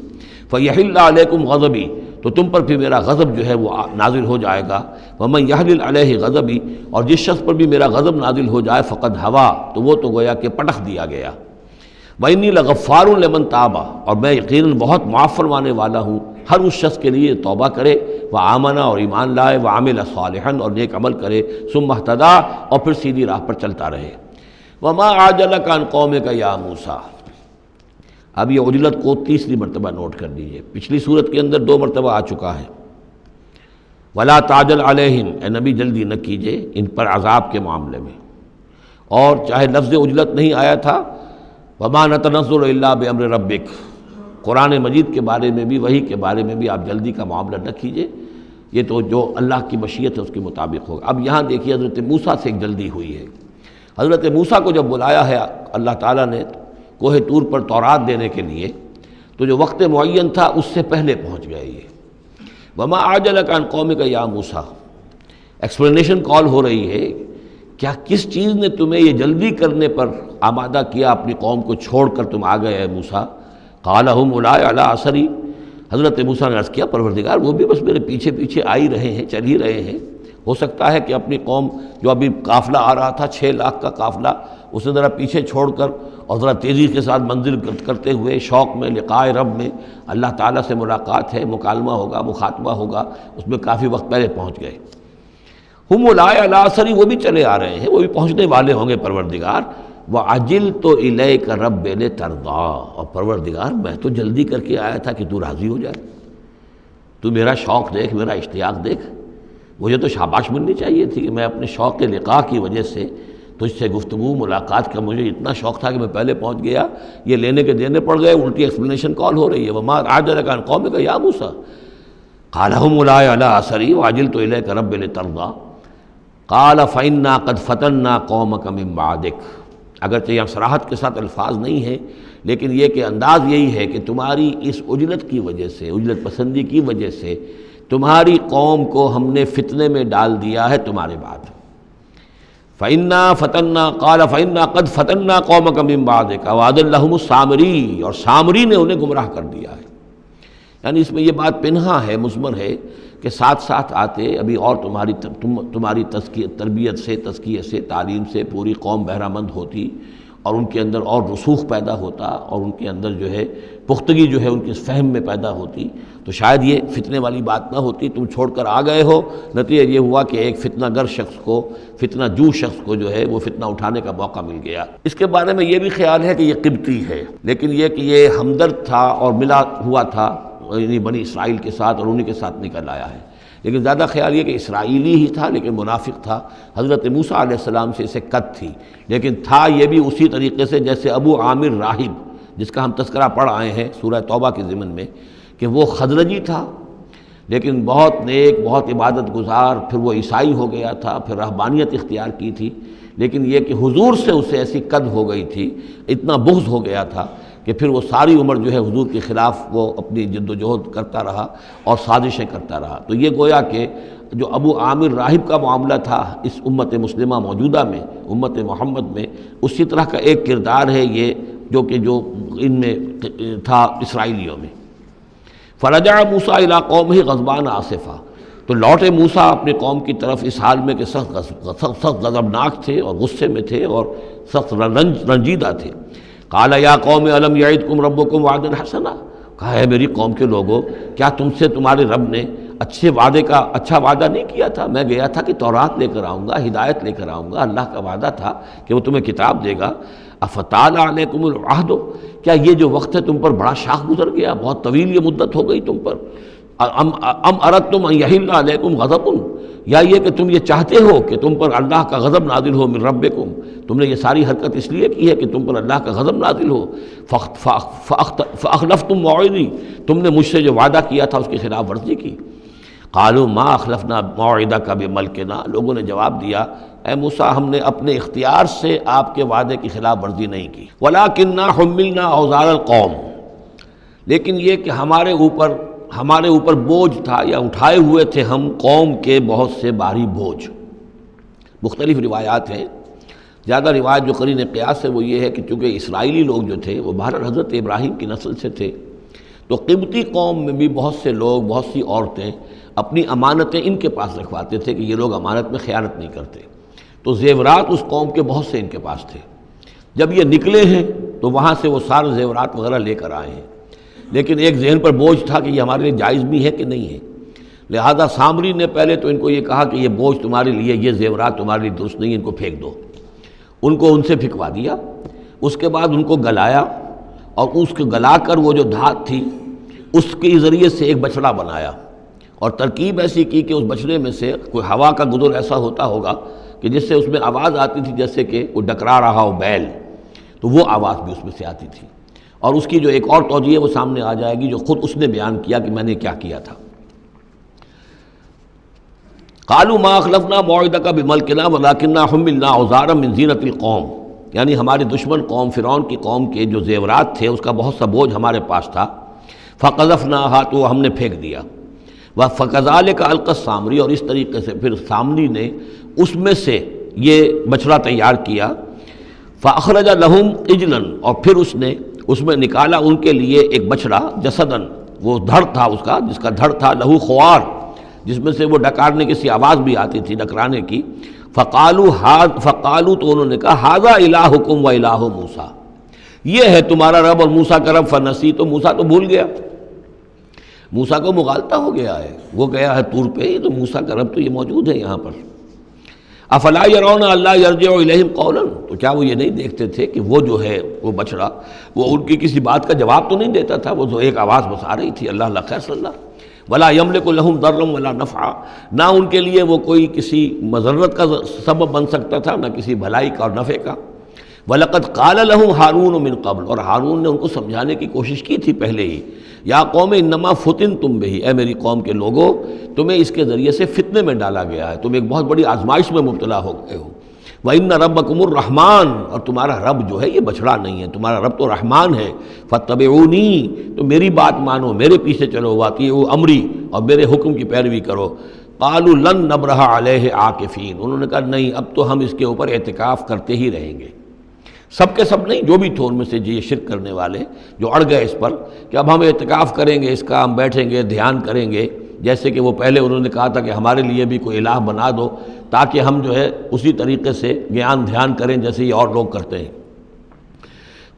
فَيَحِلَّ عَلَيْكُمْ غَضَبِي، تو تم پر بھی میرا غضب جو ہے وہ نازل ہو جائے گا۔ وَمَن يَحْلِلْ عَلَيْهِ غَضَبِي، اور جس شخص پر بھی میرا غضب نازل ہو جائے فقد ہوا، تو وہ تو گویا کہ پٹخ دیا گیا۔ وَإِنِّي لَغَفَّارٌ لِمَن تَابَ، اور میں یقیناً بہت معاف فرمانے والا ہوں ہر اس شخص کے لیے توبہ کرے، وآمن، اور ایمان لائے، وعمل صالحا، اور نیک عمل کرے، ثم اہتدی، اور پھر سیدھی راہ پر چلتا رہے۔ وما عجلک عن قومک یا موسیٰ، اب یہ عجلت کو تیسری مرتبہ نوٹ کر لیجیے، پچھلی صورت کے اندر 2 مرتبہ آ چکا ہے۔ ولا تعجل علیہم، اے نبی جلدی نہ کیجیے ان پر عذاب کے معاملے میں، اور چاہے لفظ عجلت نہیں آیا تھا، وما نتنزل الا بامر ربک، قرآن مجید کے بارے میں بھی، وحی کے بارے میں بھی آپ جلدی کا معاملہ نہ کیجیے، یہ تو جو اللہ کی مشیت ہے اس کے مطابق ہوگا۔ اب یہاں دیکھیے حضرت موسیٰ سے ایک جلدی ہوئی ہے۔ حضرت موسیٰ کو جب بلایا ہے اللہ تعالیٰ نے کوہ طور پر تورات دینے کے لیے، تو جو وقت معین تھا اس سے پہلے پہنچ گئے یہ۔ وما عجلک عن قومک یا موسیٰ، ایکسپلینیشن کال ہو رہی ہے، کیا کس چیز نے تمہیں یہ جلدی کرنے پر آمادہ کیا، اپنی قوم کو چھوڑ کر تم آ گئے اے موسیٰ؟ قال هم اولئک علی اثری، حضرت موسیٰ نے عرض کیا پروردگار وہ بھی بس میرے پیچھے پیچھے آ ہی رہے ہیں، چل ہی رہے ہیں۔ ہو سکتا ہے کہ اپنی قوم جو ابھی قافلہ آ رہا تھا 6 لاکھ کا قافلہ، اسے ذرا پیچھے چھوڑ کر اور ذرا تیزی کے ساتھ منزل کرتے ہوئے شوق میں لقاء رب میں، اللہ تعالیٰ سے ملاقات ہے، مکالمہ ہوگا، مخاطبہ ہوگا، اس میں کافی وقت پہلے پہنچ گئے۔ ہم اولئک علی اثری، وہ بھی چلے آ رہے ہیں، وہ بھی پہنچنے والے ہوں گے پروردگار۔ وَعَجِلْتُ إِلَيْكَ رَبِّ لِتَرْضَىٰ، اور پروردگار میں تو جلدی کر کے آیا تھا کہ تو راضی ہو جائے، تو میرا شوق دیکھ، میرا اشتیاق دیکھ۔ مجھے تو شاباش ملنی چاہیے تھی کہ میں اپنے شوق لقاء کی وجہ سے تجھ سے گفتگو ملاقات کا مجھے اتنا شوق تھا کہ میں پہلے پہنچ گیا، یہ لینے کے دینے پڑ گئے، الٹی ایکسپلینیشن کال ہو رہی ہے۔ وما عجلک عن قومک یا موسیٰ قال هم اولئک علی اثری وعجلت الیک رب لترضیٰ قال فإنا قد فتنا قومک من بعدک، اگرچہ یہاں صراحت کے ساتھ الفاظ نہیں ہیں، لیکن یہ کہ انداز یہی ہے کہ تمہاری اس عجلت کی وجہ سے، عجلت پسندی کی وجہ سے تمہاری قوم کو ہم نے فتنے میں ڈال دیا ہے تمہارے بعد۔ فَإِنَّا فَتَنَّا قَالَ فَإِنَّا قَدْ فَتَنَّا قَوْمَكَ مِن بَعْدِكَ وَأَضَلَّهُمُ السَّامِرِيُّ، اور سامری نے انہیں گمراہ کر دیا ہے۔ یعنی اس میں یہ بات پنہا ہے، مضمر ہے کہ ساتھ ساتھ آتے ابھی اور تمہاری تربیت سے، تزکیے سے، تعلیم سے پوری قوم بہرہ مند ہوتی، اور ان کے اندر اور رسوخ پیدا ہوتا، اور ان کے اندر جو ہے پختگی جو ہے ان کے فہم میں پیدا ہوتی، تو شاید یہ فتنے والی بات نہ ہوتی۔ تم چھوڑ کر آ گئے ہو، نتیجہ یہ ہوا کہ ایک فتنہ گر شخص کو، فتنہ جو شخص کو جو ہے وہ فتنہ اٹھانے کا موقع مل گیا۔ اس کے بارے میں یہ بھی خیال ہے کہ یہ قبطی ہے، لیکن یہ کہ یہ ہمدرد تھا اور ملا ہوا تھا یعنی بنی اسرائیل کے ساتھ، اور انہی کے ساتھ نکل آیا ہے، لیکن زیادہ خیال یہ کہ اسرائیلی ہی تھا لیکن منافق تھا۔ حضرت موسیٰ علیہ السلام سے اسے قد تھی، لیکن تھا یہ بھی اسی طریقے سے جیسے ابو عامر راہب، جس کا ہم تذکرہ پڑھ آئے ہیں سورہ توبہ کے ضمن میں، کہ وہ خزرجی تھا لیکن بہت نیک، بہت عبادت گزار، پھر وہ عیسائی ہو گیا تھا، پھر رہبانیت اختیار کی تھی، لیکن یہ کہ حضور سے اسے ایسی قد ہو گئی تھی، اتنا بغض ہو گیا تھا کہ پھر وہ ساری عمر جو ہے حضور کے خلاف وہ اپنی جد و جہد کرتا رہا اور سازشیں کرتا رہا۔ تو یہ گویا کہ جو ابو عامر راہب کا معاملہ تھا اس امت مسلمہ موجودہ میں، امت محمد میں، اسی طرح کا ایک کردار ہے یہ جو ان میں تھا اسرائیلیوں میں۔ فرجع موسیٰ الی قومہ غضبان آسفا، تو لوٹے موسیٰ اپنے قوم کی طرف اس حال میں کہ سخت غضبناک تھے اور غصے میں تھے اور سخت رنجیدہ تھے۔ قال یا قوم الم یعدکم ربکم وعدا حسنا، کہا ہے میری قوم کے لوگوں، کیا تم سے تمہارے رب نے اچھا وعدہ نہیں کیا تھا؟ میں گیا تھا کہ تورات لے کر آؤں گا، ہدایت لے کر آؤں گا، اللہ کا وعدہ تھا کہ وہ تمہیں کتاب دے گا۔ افتال علیکم العہد، کیا یہ جو وقت ہے تم پر بڑا شاخ گزر گیا، بہت طویل یہ مدت ہو گئی تم پر؟ ام اردتم ان یحل علیکم غضب، یا یہ کہ تم یہ چاہتے ہو کہ تم پر اللہ کا غضب نازل ہو من ربکم، تم نے یہ ساری حرکت اس لیے کی ہے کہ تم پر اللہ کا غضب نازل ہو۔ فاخلفتم موعدی، تم نے مجھ سے جو وعدہ کیا تھا اس کی خلاف ورزی کی۔ قالوا ما اخلفنا موعدک بملکنا، لوگوں نے جواب دیا اے موسیٰ ہم نے اپنے اختیار سے آپ کے وعدے کی خلاف ورزی نہیں کی، وَلَٰكِنَّا حُمِّلْنَا أَوْزَارَ الْقَوْمِ، لیکن یہ کہ ہمارے اوپر بوجھ تھا یا اٹھائے ہوئے تھے ہم قوم کے بہت سے بھاری بوجھ۔ مختلف روایات ہیں، زیادہ روایت جو قرین قیاس ہے وہ یہ ہے کہ چونکہ اسرائیلی لوگ جو تھے وہ بہرحال حضرت ابراہیم کی نسل سے تھے، تو قبطی قوم میں بھی بہت سے لوگ، بہت سی عورتیں اپنی امانتیں ان کے پاس رکھواتے تھے کہ یہ لوگ امانت میں خیانت نہیں کرتے، تو زیورات اس قوم کے بہت سے ان کے پاس تھے۔ جب یہ نکلے ہیں تو وہاں سے وہ سارے زیورات وغیرہ لے کر آئے ہیں، لیکن ایک ذہن پر بوجھ تھا کہ یہ ہمارے لیے جائز بھی ہے کہ نہیں ہے، لہذا سامری نے پہلے تو ان کو یہ کہا کہ یہ بوجھ تمہارے لیے، یہ زیورات تمہارے لیے درست نہیں، ان کو پھینک دو۔ ان کو ان سے پھینکوا دیا، اس کے بعد ان کو گلایا، اور اس کو گلا کر وہ جو دھات تھی اس کے ذریعے سے ایک بچڑا بنایا، اور ترکیب ایسی کی کہ اس بچڑے میں سے کوئی ہوا کا گدر ایسا ہوتا ہوگا کہ جس سے اس میں آواز آتی تھی جیسے کہ کوئی ڈکرا رہا ہو بیل، تو وہ آواز بھی اس میں سے آتی تھی۔ اور اس کی جو ایک اور توجیہ ہے وہ سامنے آ جائے گی جو خود اس نے بیان کیا کہ میں نے کیا کیا تھا۔ قالوا ما اخلفنا موعدك بملكنا ولكننا حملنا اوزارا من زینۃ القوم، یعنی ہمارے دشمن قوم فرعون کی قوم کے جو زیورات تھے اس کا بہت سا بوجھ ہمارے پاس تھا، فقذفناها، تو ہم نے پھینک دیا، فكذلك القى السامری، اور اس طریقے سے پھر سامری نے اس میں سے یہ بچڑا تیار کیا، فاخرج لهم عجلا، اور پھر اس میں نکالا ان کے لیے ایک بچڑا، جسدن، وہ دھڑ تھا اس کا، جس کا دھڑ تھا، لہو خوار، جس میں سے وہ ڈکارنے کی سی آواز بھی آتی تھی، ڈکرانے کی، فقالوا، تو انہوں نے کہا، ھذا الہکم و الہ موسیٰ، یہ ہے تمہارا رب اور موسیٰ کا رب، فنسی، تو موسیٰ تو بھول گیا، موسیٰ کو مغالطہ ہو گیا ہے، وہ گیا ہے طور پہ، تو موسیٰ کا رب تو یہ موجود ہے یہاں پر۔ افلا یرون الا یرجع الیہم قولا، تو کیا وہ یہ نہیں دیکھتے تھے کہ وہ جو ہے وہ بچڑا وہ ان کی کسی بات کا جواب تو نہیں دیتا تھا، وہ تو ایک آواز بس آ رہی تھی، اللہ اللہ خیر صلی اللہ، ولا یملک لهم ضرا ولا نفعا، نہ ان کے لیے وہ کوئی کسی مضرت کا سبب بن سکتا تھا، نہ کسی بھلائی کا اور نفع کا۔ وَلَقَدْ قَالَ لَهُمْ هَارُونُ مِنْ قَبْلُ، اور ہارون نے ان کو سمجھانے کی کوشش کی تھی پہلے ہی، یا قوم انما فتنتم بہ، اے میری قوم کے لوگوں تمہیں اس کے ذریعے سے فتنے میں ڈالا گیا ہے، تم ایک بہت بڑی آزمائش میں مبتلا ہو گئے ہو۔ وَإِنَّ رَبَّكُمُ الرَّحْمَٰنُ، اور تمہارا رب جو ہے یہ بچڑا نہیں ہے، تمہارا رب تو رحمان ہے، فَاتَّبِعُونِی، تو میری بات مانو، میرے پیچھے چلو، وَأَطِیعُوا أَمْرِی، اور میرے حکم کی پیروی کرو۔ قَالُوا لَن نَّبْرَحَ عَلَیْهِ عَاکِفِینَ، انہوں نے کہا نہیں، اب تو ہم اس کے اوپر اعتکاف کرتے ہی رہیں گے۔ سب کے سب نہیں، جو بھی تھے ان میں سے یہ شرک کرنے والے جو اڑ گئے اس پر کہ اب ہم اعتکاف کریں گے، اس کا ہم بیٹھیں گے، دھیان کریں گے، جیسے کہ وہ پہلے انہوں نے کہا تھا کہ ہمارے لیے بھی کوئی الہ بنا دو تاکہ ہم جو ہے اسی طریقے سے گیان دھیان کریں جیسے یہ اور لوگ کرتے ہیں۔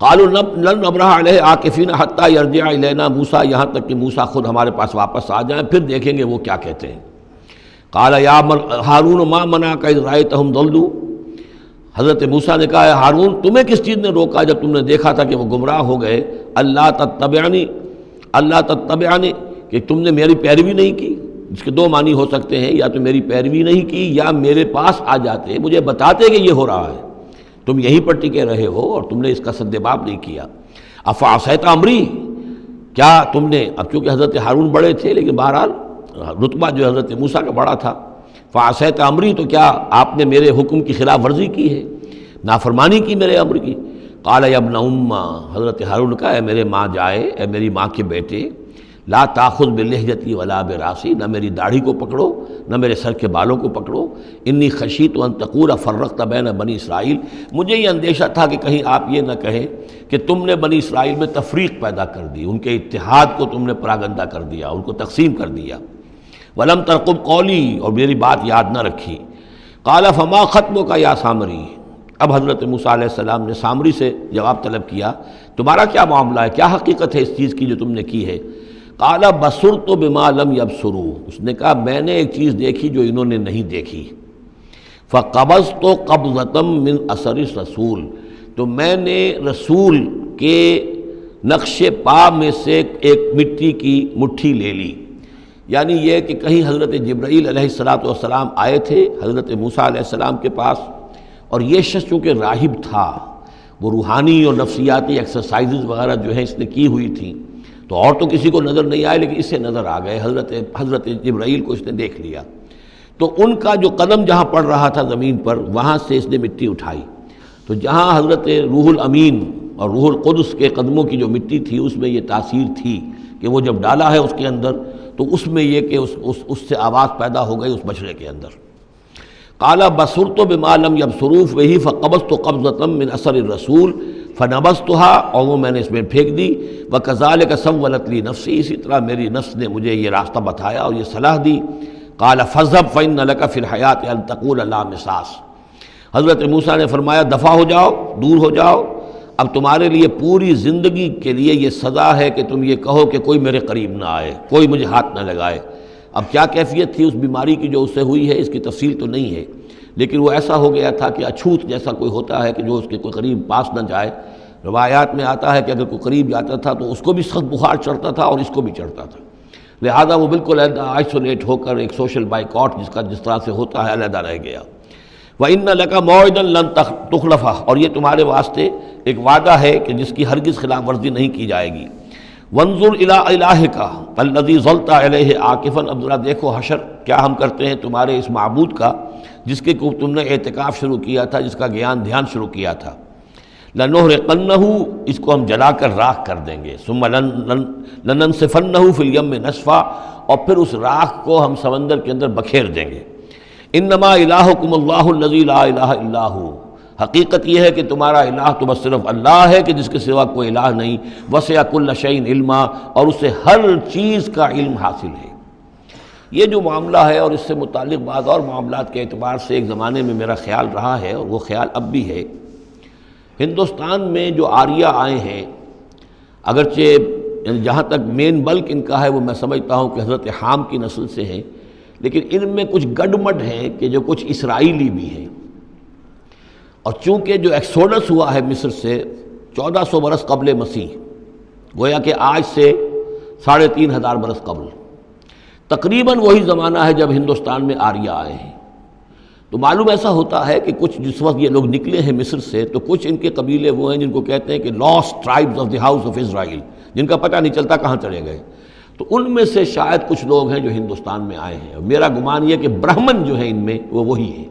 قالوا لن نبرح علیہ عاکفین حتی یرجع الینا موسیٰ، یہاں تک کہ موسیٰ خود ہمارے پاس واپس آ جائیں، پھر دیکھیں گے وہ کیا کہتے ہیں۔ قال یا ہارون ما منعک اذ رأیتہم ضلوا، حضرت موسیٰ نے کہا، ہارون تمہیں کس چیز نے روکا جب تم نے دیکھا تھا کہ وہ گمراہ ہو گئے، اللہ تتبعنی، کہ تم نے میری پیروی نہیں کی، جس کے دو معنی ہو سکتے ہیں، یا تو میری پیروی نہیں کی یا میرے پاس آ جاتے مجھے بتاتے کہ یہ ہو رہا ہے، تم یہیں پر ٹکے رہے ہو اور تم نے اس کا سدباب نہیں کیا۔ افعصیت امری، کیا تم نے، اب چونکہ حضرت ہارون بڑے تھے لیکن بہرحال رتبہ جو حضرت موسیٰ کا بڑا تھا، فعصیت امری، تو کیا آپ نے میرے حکم کی خلاف ورزی کی ہے، نافرمانی کی میرے امر کی۔ قال یا ابن ام، حضرت ہارون کا، اے میرے ماں جائے، اے میری ماں کے بیٹے، لا تاخذ بلحیتی ولا براسی، نہ میری داڑھی کو پکڑو نہ میرے سر کے بالوں کو پکڑو، انی خشیت ان تقول فرقت بین بنی اسرائیل، مجھے یہ اندیشہ تھا کہ کہیں آپ یہ نہ کہیں کہ تم نے بنی اسرائیل میں تفریق پیدا کر دی، ان کے اتحاد کو تم نے پراگندہ کر دیا، ان کو تقسیم کر دیا۔ ولم ترقب قولی، اور میری بات یاد نہ رکھی۔ قال فما خطبک یا سامری، اب حضرت موسیٰ علیہ السلام نے سامری سے جواب طلب کیا، تمہارا کیا معاملہ ہے، کیا حقیقت ہے اس چیز کی جو تم نے کی ہے۔ قال بصرت بما لم یبصروا، اس نے کہا میں نے ایک چیز دیکھی جو انہوں نے نہیں دیکھی۔ فقبضت قبضۃ من اثر الرسول، تو میں نے رسول کے نقش پا میں سے ایک مٹی کی مٹھی لے لی، یعنی یہ کہ کہیں حضرت جبرائیل علیہ السلام آئے تھے حضرت موسیٰ علیہ السلام کے پاس، اور یہ شخص چونکہ راہب تھا، وہ روحانی اور نفسیاتی ایکسرسائزز وغیرہ جو ہیں اس نے کی ہوئی تھیں، تو اور تو کسی کو نظر نہیں آئے لیکن اس سے نظر آ گئے، حضرت جبرائیل کو اس نے دیکھ لیا۔ تو ان کا جو قدم جہاں پڑ رہا تھا زمین پر وہاں سے اس نے مٹی اٹھائی، تو جہاں حضرت روح الامین اور روح القدس کے قدموں کی جو مٹی تھی اس میں یہ تاثیر تھی کہ وہ جب ڈالا ہے اس کے اندر تو اس میں یہ کہ اس سے آواز پیدا ہو گئی اس بچڑے کے اندر۔ قال بصرت بما لم يبصروا به فقبضت قبضة من اثر الرسول فنبذتها، اور وہ میں نے اس میں پھینک دی۔ وكذلك سولت لي نفسي، اسی طرح میری نفس نے مجھے یہ راستہ بتایا اور یہ صلاح دی۔ قال فاذهب فإن لك في الحياة أن تقول لا مساس، حضرت موسیٰ نے فرمایا دفع ہو جاؤ، دور ہو جاؤ، اب تمہارے لیے پوری زندگی کے لیے یہ سزا ہے کہ تم یہ کہو کہ کوئی میرے قریب نہ آئے، کوئی مجھے ہاتھ نہ لگائے۔ اب کیا کیفیت تھی اس بیماری کی جو اس سے ہوئی ہے اس کی تفصیل تو نہیں ہے، لیکن وہ ایسا ہو گیا تھا کہ اچھوت جیسا کوئی ہوتا ہے کہ جو اس کے کوئی قریب پاس نہ جائے۔ روایات میں آتا ہے کہ اگر کوئی قریب جاتا تھا تو اس کو بھی سخت بخار چڑھتا تھا اور اس کو بھی چڑھتا تھا، لہذا وہ بالکل آئسولیٹ ہو کر ایک سوشل بائیکاٹ جس طرح سے ہوتا ہے علیحدہ رہ گیا۔ وَإِنَّ لَكَ مَوْعِدًا لَن تُخْلَفَهُ، اور یہ تمہارے واسطے ایک وعدہ ہے کہ جس کی ہرگز خلاف ورزی نہیں کی جائے گی۔ وَانظُرْ إِلَىٰ إِلَٰهِكَ الَّذِي ظَلْتَ عَلَيْهِ عَاكِفًا، اب ذرا دیکھو حشر کیا ہم کرتے ہیں تمہارے اس معبود کا جس کے کو تم نے اعتکاف شروع کیا تھا، جس کا دھیان شروع کیا تھا۔ لَنُحْرِقَنَّهُ، اس کو ہم جلا کر راکھ کر دیں گے۔ ثُمَّ لَنَنسِفَنَّهُ فِي الْيَمِّ نَسْفًا، اور پھر اس راکھ کو ہم سمندر کے اندر بکھیر دیں گے۔ انما الہکم اللہ الذی لا الہ الا ہو، حقیقت یہ ہے کہ تمہارا الہ تو بس صرف اللہ ہے کہ جس کے سوا کوئی الہ نہیں۔ وسع کل شیء علما، اور اسے ہر چیز کا علم حاصل ہے۔ یہ جو معاملہ ہے اور اس سے متعلق بعض اور معاملات کے اعتبار سے ایک زمانے میں میرا خیال رہا ہے اور وہ خیال اب بھی ہے، ہندوستان میں جو آریہ آئے ہیں، اگرچہ جہاں تک مین بلک ان کا ہے وہ میں سمجھتا ہوں کہ حضرت حام کی نسل سے ہیں، لیکن ان میں کچھ گڈمڈ ہیں کہ جو کچھ اسرائیلی بھی ہیں، اور چونکہ جو ایکسوڈس ہوا ہے مصر سے 1400 برس قبل مسیح، گویا کہ آج سے 3500 برس قبل، تقریباً وہی زمانہ ہے جب ہندوستان میں آریہ آئے ہیں۔ تو معلوم ایسا ہوتا ہے کہ کچھ جس وقت یہ لوگ نکلے ہیں مصر سے تو کچھ ان کے قبیلے وہ ہیں جن کو کہتے ہیں کہ last tribes of the house of Israel, جن کا پتہ نہیں چلتا کہاں چلے گئے، تو ان میں سے شاید کچھ لوگ ہیں جو ہندوستان میں آئے ہیں۔ میرا گمان یہ کہ برہمن جو ہیں ان میں وہ وہی ہیں،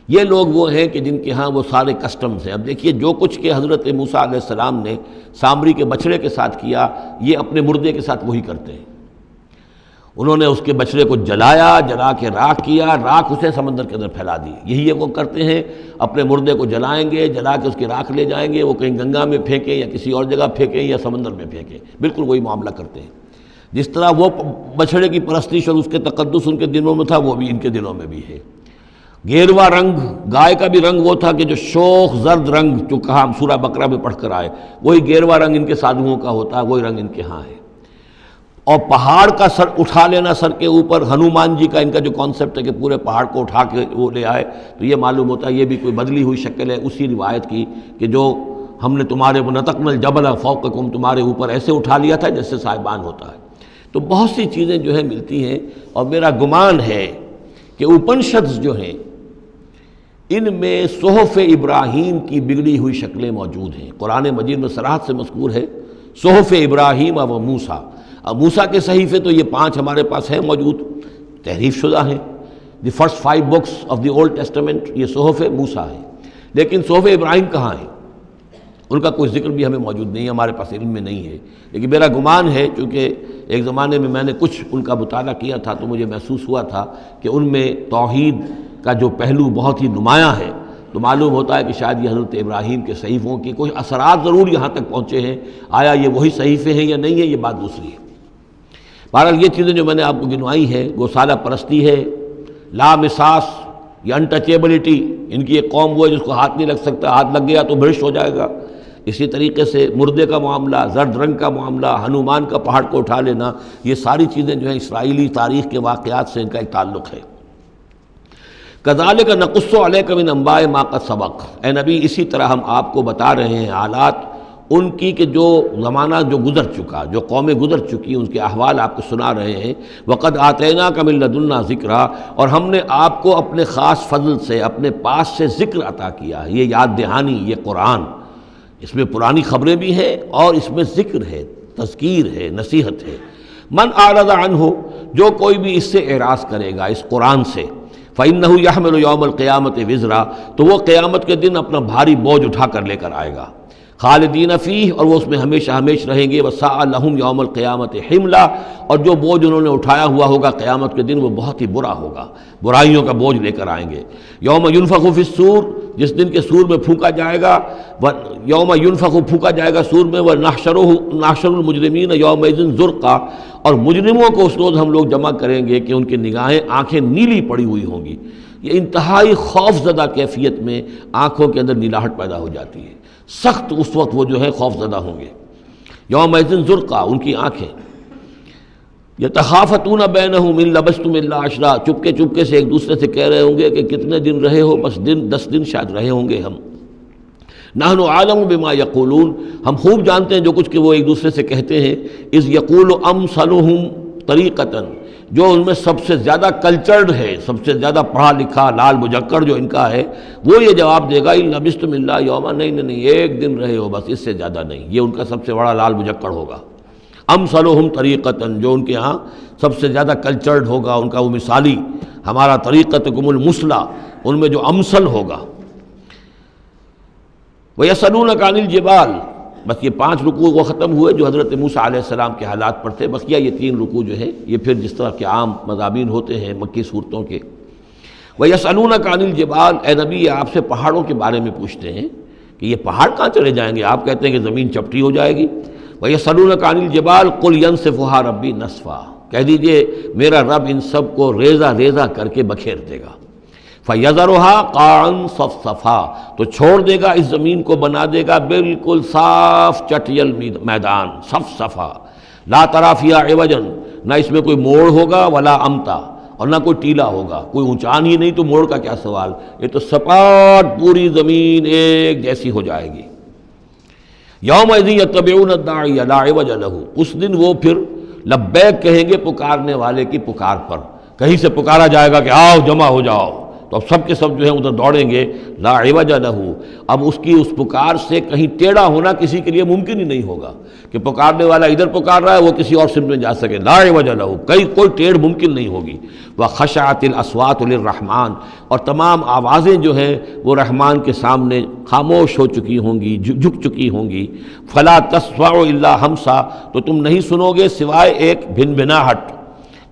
یہ لوگ وہ ہیں کہ جن کے ہاں وہ سارے کسٹمز ہیں۔ اب دیکھیے جو کچھ کہ حضرت موسیٰ علیہ السلام نے سامری کے بچڑے کے ساتھ کیا، یہ اپنے مردے کے ساتھ وہی کرتے ہیں۔ انہوں نے اس کے بچڑے کو جلایا، جلا کے راکھ کیا، راکھ اسے سمندر کے اندر پھیلا دی۔ یہی وہ کرتے ہیں، اپنے مردے کو جلائیں گے، جلا کے اس کی راکھ لے جائیں گے، وہ کہیں گنگا میں پھینکیں یا کسی اور جگہ پھینکیں یا سمندر میں پھینکیں، بالکل وہی معاملہ کرتے ہیں۔ جس طرح وہ بچھڑے کی پرستش اور اس کے تقدس ان کے دلوں میں تھا، وہ بھی ان کے دلوں میں بھی ہے۔ گیروا رنگ، گائے کا بھی رنگ وہ تھا کہ جو شوخ زرد رنگ جو کہا ہم سورہ بقرہ میں پڑھ کر آئے، وہی گیروا رنگ ان کے سادھوؤں کا ہوتا ہے، وہی رنگ ان کے ہاں ہے۔ اور پہاڑ کا سر اٹھا لینا سر کے اوپر، ہنومان جی کا ان کا جو کانسیپٹ ہے کہ پورے پہاڑ کو اٹھا کے وہ لے آئے، تو یہ معلوم ہوتا ہے یہ بھی کوئی بدلی ہوئی شکل ہے اسی روایت کی کہ جو ہم نے تمہارے نَتَقْنَا الْجَبَلَ فَوْقَكُمْ، تمہارے اوپر ایسے اٹھا لیا تھا جیسے صاحبان ہوتا ہے۔ تو بہت سی چیزیں جو ہیں ملتی ہیں، اور میرا گمان ہے کہ اپنشدز جو ہیں ان میں صحف ابراہیم کی بگڑی ہوئی شکلیں موجود ہیں۔ قرآن مجید میں صراحت سے مذکور ہے صحف ابراہیم و موسیٰ۔ اب موسیٰ کے صحیفے تو یہ 5 ہمارے پاس ہیں موجود، تحریف شدہ ہیں، the first 5 books of the old testament, یہ صحف موسیٰ ہیں، لیکن صحف ابراہیم کہاں ہیں؟ ان کا کوئی ذکر بھی ہمیں موجود نہیں ہے، ہمارے پاس علم میں نہیں ہے۔ لیکن میرا گمان ہے، چونکہ ایک زمانے میں نے کچھ ان کا مطالعہ کیا تھا تو مجھے محسوس ہوا تھا کہ ان میں توحید کا جو پہلو بہت ہی نمایاں ہے، تو معلوم ہوتا ہے کہ شاید یہ حضرت ابراہیم کے صحیفوں کی کچھ اثرات ضرور یہاں تک پہنچے ہیں۔ آیا یہ وہی صحیفے ہیں یا نہیں ہے، یہ بات دوسری ہے۔ بہرحال یہ چیزیں جو میں نے آپ کو گنوائی ہیں، گوسالہ پرستی ہے، لامساس یا انٹچیبلٹی، ان کی ایک قوم وہ ہے جس کو ہاتھ نہیں لگ سکتا، ہاتھ لگ گیا تو بھرش ہو جائے گا۔ اسی طریقے سے مردے کا معاملہ، زرد رنگ کا معاملہ، ہنومان کا پہاڑ کو اٹھا لینا، یہ ساری چیزیں جو ہیں اسرائیلی تاریخ کے واقعات سے ان کا ایک تعلق ہے۔ کذالک نقص علیک من انباء ما قد سبق، اے نبی اسی طرح ہم آپ کو بتا رہے ہیں حالات ان کی کہ جو زمانہ جو گزر چکا، جو قومیں گزر چکی، ان کے احوال آپ کو سنا رہے ہیں۔ وقد آتیناک من لدنا ذکرا، اور ہم نے آپ کو اپنے خاص فضل سے، اپنے پاس سے ذکر عطا کیا ہے۔ یہ یاد دہانی، یہ قرآن، اس میں پرانی خبریں بھی ہیں اور اس میں ذکر ہے، تذکیر ہے، نصیحت ہے۔ من اعرض عنہ، جو کوئی بھی اس سے اعراض کرے گا اس قرآن سے، فَإِنَّهُ يَحْمِلُ يَوْمَ الْقِيَامَةِ وِزْرًا، تو وہ قیامت کے دن اپنا بھاری بوجھ اٹھا کر لے کر آئے گا، خالدین فیہ، اور وہ اس میں ہمیشہ ہمیش رہیں گے، وَسَاءَ لَهُمْ يَوْمَ الْقِيَامَةِ حِمْلًا، اور جو بوجھ انہوں نے اٹھایا ہوا ہوگا قیامت کے دن وہ بہت ہی برا ہوگا، برائیوں کا بوجھ لے کر آئیں گے۔ یوم ينفخ فی الصور، جس دن کے سور میں پھونکا جائے گا، یوم ينفخ پھونکا جائے گا سور میں، وَنَحْشَرُ الْمُجْرِمِينَ يَوْمَئِذٍ زُرْقًا، اور مجرموں کو اس روز ہم لوگ جمع کریں گے کہ ان کی نگاہیں آنکھیں نیلی پڑی ہوئی ہوں گی۔ یہ انتہائی خوف زدہ کیفیت میں آنکھوں کے اندر نیلاہٹ پیدا ہو جاتی ہے، سخت اس وقت وہ جو ہے خوف زدہ ہوں گے۔ یومئذ زرقا، ان کی آنکھیں، یتخافتون بینہم ان لبثتم الا عشرا، چپکے چپکے سے ایک دوسرے سے کہہ رہے ہوں گے کہ کتنے دن رہے ہو، بس 10 دن شاید رہے ہوں گے ہم۔ نحن عالم بما یقولون، ہم خوب جانتے ہیں جو کچھ کہ وہ ایک دوسرے سے کہتے ہیں۔ اذ یقول امثلہم طریقتاً، جو ان میں سب سے زیادہ کلچرڈ ہے، سب سے زیادہ پڑھا لکھا لال مجکڑ جو ان کا ہے، وہ یہ جواب دے گا ان لبثتم الا یوما، نہیں ایک دن رہے ہو بس، اس سے زیادہ نہیں۔ یہ ان کا سب سے بڑا لال مجکڑ ہوگا۔ امثلہم طریقتاً، جو ان کے ہاں سب سے زیادہ کلچرڈ ہوگا، ان کا وہ مثالی، ہمارا طریقتکم المثلی، ان میں جو امثل ہوگا۔ وَيَسْأَلُونَكَ عَنِ الْجِبَالِ، بس یہ 5 رکوع وہ ختم ہوئے جو حضرت موسیٰ علیہ السلام کے حالات پر تھے۔ بقیہ یہ 3 رکوع جو ہیں یہ پھر جس طرح کے عام مضامین ہوتے ہیں مکی صورتوں کے۔ وَيَسْأَلُونَكَ عَنِ الْجِبَالِ، اے نبی یہ آپ سے پہاڑوں کے بارے میں پوچھتے ہیں کہ یہ پہاڑ کہاں چلے جائیں گے، آپ کہتے ہیں کہ زمین چپٹی ہو جائے گی۔ وَيَسْأَلُونَكَ عَنِ الْجِبَالِ قُلْ يَنسِفُهَا رَبِّي نَسْفًا، کہہ دیجئے میرا رب ان سب کو ریزہ ریزہ کر کے بکھیر دے گا۔ فَيَذَرُهَا قَاعًا صَفْصَفًا، تو چھوڑ دے گا اس زمین کو، بنا دے گا بالکل صاف چٹیل میدان، صفصفا، لا تری فیہا عوجا، نہ اس میں کوئی موڑ ہوگا، ولا امتا، اور نہ کوئی ٹیلا ہوگا، کوئی اونچان ہی نہیں تو موڑ کا کیا سوال، یہ تو سپاٹ پوری زمین ایک جیسی ہو جائے گی۔ یومئذ یتبعون الداعی لا عوج لہ، اس دن وہ پھر لبیک کہیں گے پکارنے والے کی پکار پر، کہیں سے پکارا جائے گا کہ آؤ جمع ہو جاؤ، تو اب سب کے سب جو ہیں ادھر دوڑیں گے، لا عوج لہ، اب اس کی اس پکار سے کہیں ٹیڑھا ہونا کسی کے لیے ممکن ہی نہیں ہوگا کہ پکارنے والا ادھر پکار رہا ہے وہ کسی اور سمت میں جا سکے، لا عوج لہ، کوئی ٹیڑھ ممکن نہیں ہوگی۔ وخشعت الاصوات للرحمن، اور تمام آوازیں جو ہیں وہ رحمان کے سامنے خاموش ہو چکی ہوں گی، جھک چکی ہوں گی۔ فلا تسمع الا ہمسا، تو تم نہیں سنو گے سوائے ایک بھنبھناہٹ،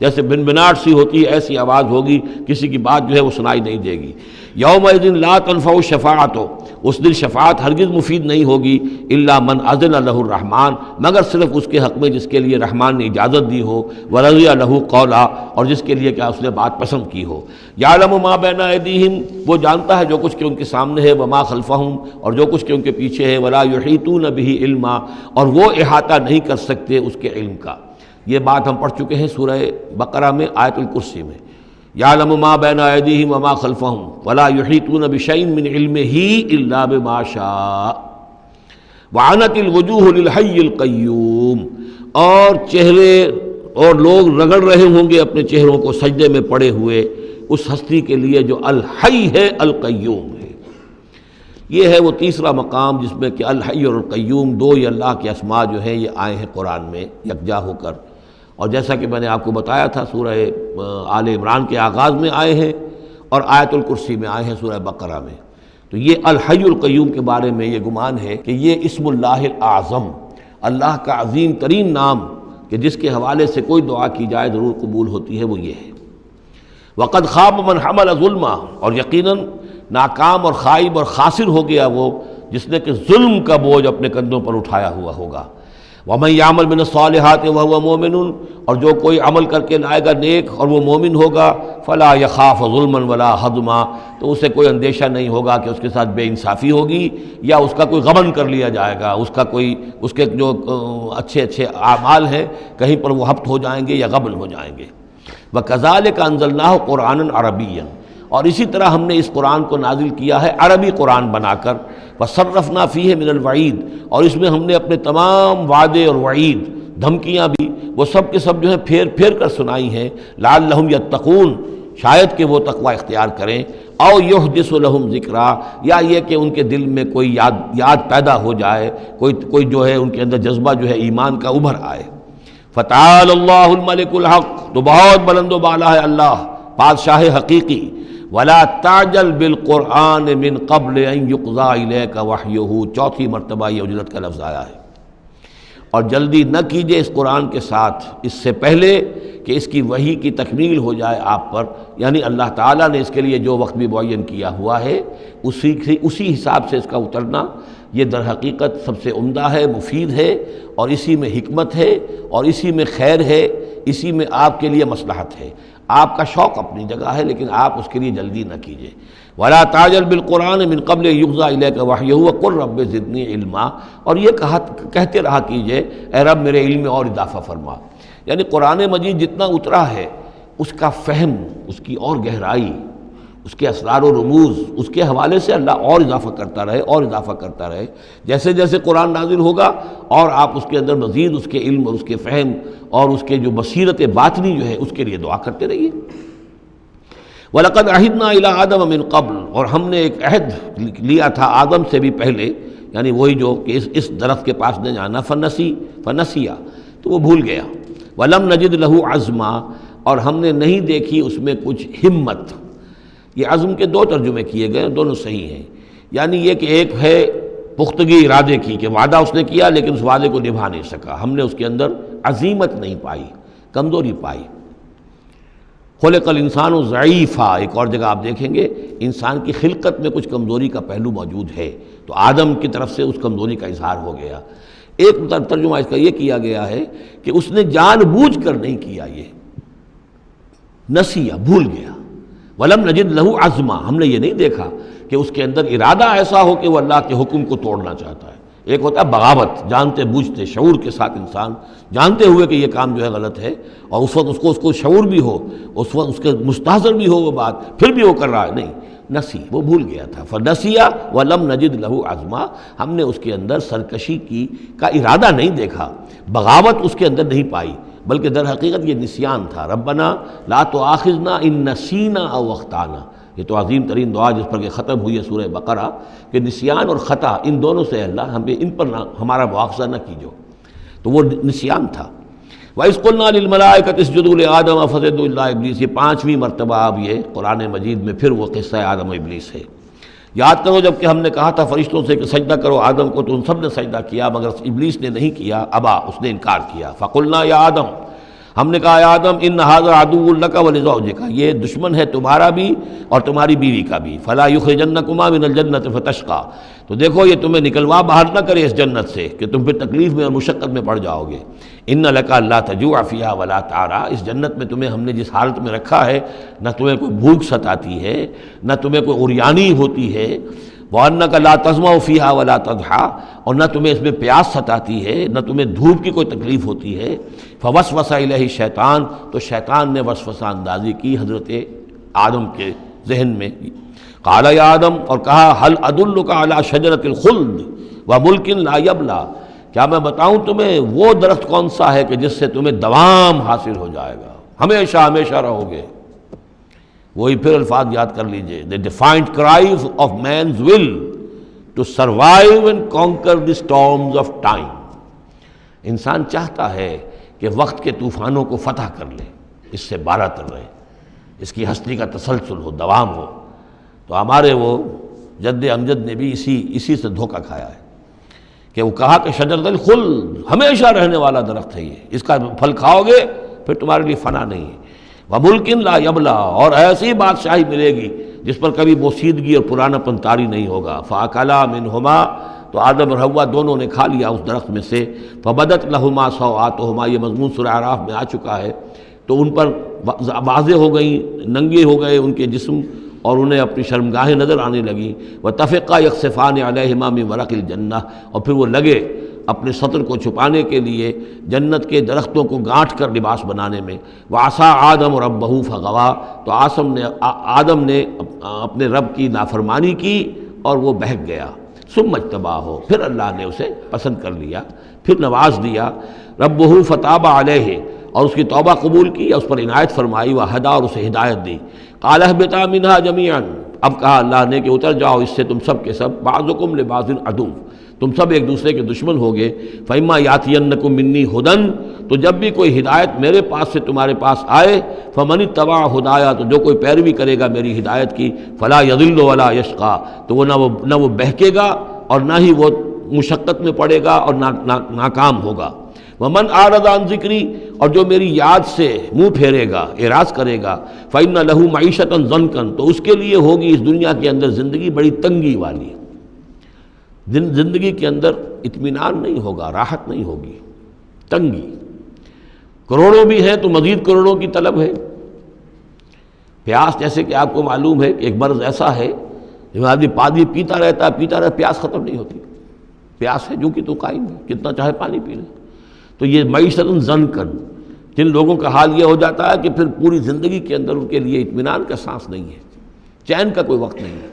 جیسے بھنبھناہٹ سی ہوتی ہے ایسی آواز ہوگی، کسی کی بات جو ہے وہ سنائی نہیں دے گی۔ یومئذ لا تنفع الشفاعۃ، اس دن شفاعت ہرگز مفید نہیں ہوگی، الا من اذن لہ الرحمن، مگر صرف اس کے حق میں جس کے لیے رحمان نے اجازت دی ہو، ورضی لہ قولا، اور جس کے لیے کیا اس نے بات پسند کی ہو۔ یعلم ما بین ایدیہم، وہ جانتا ہے جو کچھ کہ ان کے سامنے ہے، وما خلفہم، اور جو کچھ کہ ان کے پیچھے ہے، ولا یحیطون بہ علما، اور وہ احاطہ نہیں کر سکتے اس کے علم کا۔ یہ بات ہم پڑھ چکے ہیں سورہ بقرہ میں، آیت الکرسی میں، یعلم ما بین ایدیہم وما خلفہم ولا یحیطون بشیء من علمہ الا بما شاء وعنت الوجوہ للحی القیوم، اور چہرے اور لوگ رگڑ رہے ہوں گے اپنے چہروں کو سجدے میں پڑے ہوئے اس ہستی کے لیے جو الحی ہے القیوم ہے۔ یہ ہے وہ تیسرا مقام جس میں کہ الحی اور القیوم دو یہ اللہ کے اسماء جو ہیں یہ آئے ہیں قرآن میں یکجا ہو کر، اور جیسا کہ میں نے آپ کو بتایا تھا سورہ آل عمران کے آغاز میں آئے ہیں اور آیت الکرسی میں آئے ہیں سورہ بقرہ میں۔ تو یہ الحی القیوم کے بارے میں یہ گمان ہے کہ یہ اسم اللہ الاعظم، اللہ کا عظیم ترین نام کہ جس کے حوالے سے کوئی دعا کی جائے ضرور قبول ہوتی ہے، وہ یہ ہے۔ وقد خاب من حمل ظلما، اور یقیناً ناکام اور خائب اور خاسر ہو گیا وہ جس نے کہ ظلم کا بوجھ اپنے کندھوں پر اٹھایا ہوا ہوگا۔ وَمَن يَعْمَلْ مِنَ الصَّالِحَاتِ وَهُوَ مُؤْمِنٌ، اور جو کوئی عمل کر کے لائے گا نیک اور وہ مومن ہوگا، فَلَا يَخَافُ ظُلْمًا وَلَا حَظْمًا، تو اسے کوئی اندیشہ نہیں ہوگا کہ اس کے ساتھ بے انصافی ہوگی یا اس کا کوئی غبن کر لیا جائے گا، اس کے جو اچھے اچھے اعمال ہیں کہیں پر وہ ہبط ہو جائیں گے یا غبن ہو جائیں گے۔ وَكَذَلِكَ أَنزَلْنَاهُ قُرْآنًا عَرَبِيًّا، اور اسی طرح ہم نے اس قرآن کو نازل کیا ہے عربی قرآن بنا کر۔ وَصَرَّفْنَا فِيهِ مِنَ الْوَعِيدِ، اور اس میں ہم نے اپنے تمام وعدے اور وعید، دھمکیاں بھی وہ سب کے سب جو ہیں پھیر پھیر کر سنائی ہیں، لعلہم یتقون، شاید کہ وہ تقوی اختیار کریں، او یحدث لہم ذکرا، یا یہ کہ ان کے دل میں کوئی یاد پیدا ہو جائے، کوئی جو ہے ان کے اندر جذبہ جو ہے ایمان کا ابھر آئے۔ فتعال اللہ الملک الحق، تو بہت بلند و بالا ہے اللہ بادشاہ حقیقی. ولا تعجل بالقرآن من قبل ان یقضى الیک وحیہ، چوتھی مرتبہ یہ اجلت کا لفظ آیا ہے. اور جلدی نہ کیجیے اس قرآن کے ساتھ اس سے پہلے کہ اس کی وحی کی تکمیل ہو جائے آپ پر، یعنی اللہ تعالیٰ نے اس کے لیے جو وقت بھی معین کیا ہوا ہے اسی حساب سے اس کا اترنا یہ در حقیقت سب سے عمدہ ہے، مفید ہے، اور اسی میں حکمت ہے، اور اسی میں خیر ہے، اسی میں آپ کے لیے مصلحت ہے. آپ کا شوق اپنی جگہ ہے لیکن آپ اس کے لیے جلدی نہ کیجیے. ولا تعجل بالقرآن من قبل یقضى الیک وحیہ وقل رب زدنی علما، اور یہ کہتے رہا کیجیے اے رب میرے علم میں اور اضافہ فرما. یعنی قرآن مجید جتنا اترا ہے اس کا فہم، اس کی اور گہرائی، اس کے اسرار و رموز، اس کے حوالے سے اللہ اور اضافہ کرتا رہے اور اضافہ کرتا رہے. جیسے جیسے قرآن نازل ہوگا اور آپ اس کے اندر مزید اس کے علم اور اس کے فہم اور اس کے جو بصیرت باطنی جو ہے اس کے لیے دعا کرتے رہیے. وَلَقَدْ عَهِدْنَا إِلَىٰ آدَمَ مِن قَبْلُ، اور ہم نے ایک عہد لیا تھا آدم سے بھی پہلے، یعنی وہی جو کہ اس درخت کے پاس نہ جانا. فنسیا، تو وہ بھول گیا. وَلَمْ نَجِدْ لَهُ عَزْمًا، اور ہم نے نہیں دیکھی اس میں کچھ ہمت. یہ عزم کے دو ترجمے کیے گئے، دونوں صحیح ہیں. یعنی یہ کہ ایک ہے پختگی ارادے کی کہ وعدہ اس نے کیا لیکن اس وعدے کو نبھا نہیں سکا، ہم نے اس کے اندر عزیمت نہیں پائی، کمزوری پائی. خلق الانسان ضعیفا، ایک اور جگہ آپ دیکھیں گے انسان کی خلقت میں کچھ کمزوری کا پہلو موجود ہے، تو آدم کی طرف سے اس کمزوری کا اظہار ہو گیا. ایک ترجمہ اس کا یہ کیا گیا ہے کہ اس نے جان بوجھ کر نہیں کیا، یہ نسیہ، بھول گیا. ولم نجد لہو عزما، ہم نے یہ نہیں دیکھا کہ اس کے اندر ارادہ ایسا ہو کہ وہ اللہ کے حکم کو توڑنا چاہتا ہے. ایک ہوتا ہے بغاوت، جانتے بوجھتے شعور کے ساتھ انسان جانتے ہوئے کہ یہ کام جو ہے غلط ہے، اور اس وقت اس کو شعور بھی ہو، اس وقت اس کے مستحضر بھی ہو وہ بات، پھر بھی وہ کر رہا ہے. نہیں، نسی، وہ بھول گیا تھا. فنسیا ولم نجد لہو عزما، ہم نے اس کے اندر سرکشی کا ارادہ نہیں دیکھا، بغاوت اس کے اندر نہیں پائی، بلکہ در حقیقت یہ نسیان تھا. ربنا لا تؤاخذنا ان نسینا او اخطانا، یہ تو عظیم ترین دعا جس پر کہ ختم ہوئی ہے سورہ بقرہ کہ نسیان اور خطا ان دونوں سے اللہ ہمیں ان پر ہمارا مواخذہ نہ کیجو، تو وہ نسیان تھا. وَإِذْ قُلْنَا لِلْمَلَائِكَةِ اسْجُدُوا لِآدَمَ فَسَجَدُوا إِلَّا إِبْلِيسَ، یہ پانچویں مرتبہ اب یہ قرآن مجید میں پھر وہ قصہ آدم و ابلیس ہے. یاد کرو جب کہ ہم نے کہا تھا فرشتوں سے کہ سجدہ کرو آدم کو، تو ان سب نے سجدہ کیا مگر ابلیس نے نہیں کیا، ابا، اس نے انکار کیا. فَقُلْنَا يَا آدم، ہم نے کہا اے آدم ان ھذا عدو لک ولزوجک، یہ دشمن ہے تمہارا بھی اور تمہاری بیوی کا بھی. فلا یخرجنکما من الجنۃ فتشقى، تو دیکھو یہ تمہیں نکلوا باہر نہ کرے اس جنت سے کہ تم پھر تکلیف میں اور مشقت میں پڑ جاؤ گے. ان لک الا تجوع فیہا ولا تعرى، اس جنت میں تمہیں ہم نے جس حالت میں رکھا ہے نہ تمہیں کوئی بھوک ستاتی ہے نہ تمہیں کوئی عریانی ہوتی ہے. وَأَنَّكَ لَا تَظْمَأُ فِيهَا وَلَا تَضْحَىٰ، اور نہ تمہیں اس میں پیاس ستاتی ہے نہ تمہیں دھوپ کی کوئی تکلیف ہوتی ہے. فَوَسْوَسَ إِلَيْهِ الشَّيْطَانُ، تو شیطان نے وسوسہ اندازی کی حضرت آدم کے ذہن میں. قَالَ يَا آدم، اور کہا هَلْ أَدُلُّكَ عَلَىٰ شَجَرَةِ الْخُلْدِ وَمُلْكٍ لَا يَبْلَىٰ، کیا میں بتاؤں تمہیں وہ درخت کون سا ہے کہ جس سے تمہیں دوام حاصل ہو جائے گا، ہمیشہ ہمیشہ رہو گے. وہی پھر الفاظ یاد کر لیجئے، the defiant cries of man's will to survive and conquer the storms of time. انسان چاہتا ہے کہ وقت کے طوفانوں کو فتح کر لے، اس سے بارہ تر رہے، اس کی ہستی کا تسلسل ہو، دوام ہو. تو ہمارے وہ جد امجد نے بھی اسی سے دھوکہ کھایا ہے کہ وہ کہا کہ شجرۃ الخلد، ہمیشہ رہنے والا درخت ہے یہ، اس کا پھل کھاؤ گے پھر تمہارے لیے فنا نہیں ہے. وَمُلْكٍ لَا يَبْلَىٰ، اور ایسی بادشاہی ملے گی جس پر کبھی بوسیدگی اور پرانا پن طاری نہیں ہوگا. فَأَكَلَا مِنْهُمَا، تو آدم اور حوا دونوں نے کھا لیا اس درخت میں سے. فَبَدَتْ لَهُمَا سَوْآتُهُمَا، یہ مضمون سورہ اعراف میں آ چکا ہے. تو ان پر واضح ہو گئیں، ننگے ہو گئے ان کے جسم اور انہیں اپنی شرمگاہیں نظر آنے لگیں. وَتَفِقَّا يَخْصِفَانِ عَلَيْهِمَا مِن وَرَقِ الْجَنَّةِ، اور پھر وہ لگے اپنے سطر کو چھپانے کے لیے جنت کے درختوں کو گانٹھ کر لباس بنانے میں. وَعَصَىٰ آدَمُ رَبَّهُ فَغَوَىٰ، تو آدم نے اپنے رب کی نافرمانی کی اور وہ بہک گیا. ثُمَّ اجْتَبَاهُ، پھر اللہ نے اسے پسند کر لیا، پھر نواز دیا. رَبُّهُ فَتَابَ عَلَيْهِ، اور اس کی توبہ قبول کی، اس پر عنایت فرمائی. وَهَدَىٰ، اور اسے ہدایت دی. قَالَ اهْبِطَا مِنْهَا جَمِيعًا، اب کہا اللہ نے کہ اتر جاؤ اس سے تم سب کے سب. بَعْضُكُمْ لِبَعْضٍ عَدُوٌّ، تم سب ایک دوسرے کے دشمن ہوگے۔ فَإِمَّا يَأْتِيَنَّكُم مِّنِّي هُدًى، تو جب بھی کوئی ہدایت میرے پاس سے تمہارے پاس آئے، فَمَنِ اتَّبَعَ هُدَايَا، تو جو کوئی پیروی کرے گا میری ہدایت کی، فَلَا يَضِلُّ وَلَا يَشْقَىٰ، تو وہ نہ وہ بہکے گا اور نہ ہی وہ مشقت میں پڑے گا اور ناکام ہوگا۔ وَمَنْ أَعْرَضَ عَنْ ذِكْرِي، اور جو میری یاد سے منہ پھیرے گا، اعراض کرے گا، فَإِنَّ لَهُ مَعِيشَةً ضَنْكًا، تو اس کے لیے ہوگی اس دنیا کے اندر زندگی بڑی تنگی والی، زندگی کے اندر اطمینان نہیں ہوگا، راحت نہیں ہوگی، تنگی۔ کروڑوں بھی ہیں تو مزید کروڑوں کی طلب ہے۔ پیاس، جیسے کہ آپ کو معلوم ہے کہ ایک مرض ایسا ہے جو آدمی پانی پیتا رہتا ہے، پیاس ختم نہیں ہوتی، پیاس ہے جو کہ تو قائم ہے، کتنا چاہے پانی پی لے۔ تو یہ معیشت ضنکن، جن لوگوں کا حال یہ ہو جاتا ہے کہ پھر پوری زندگی کے اندر ان کے لیے اطمینان کا سانس نہیں ہے، چین کا کوئی وقت نہیں ہے۔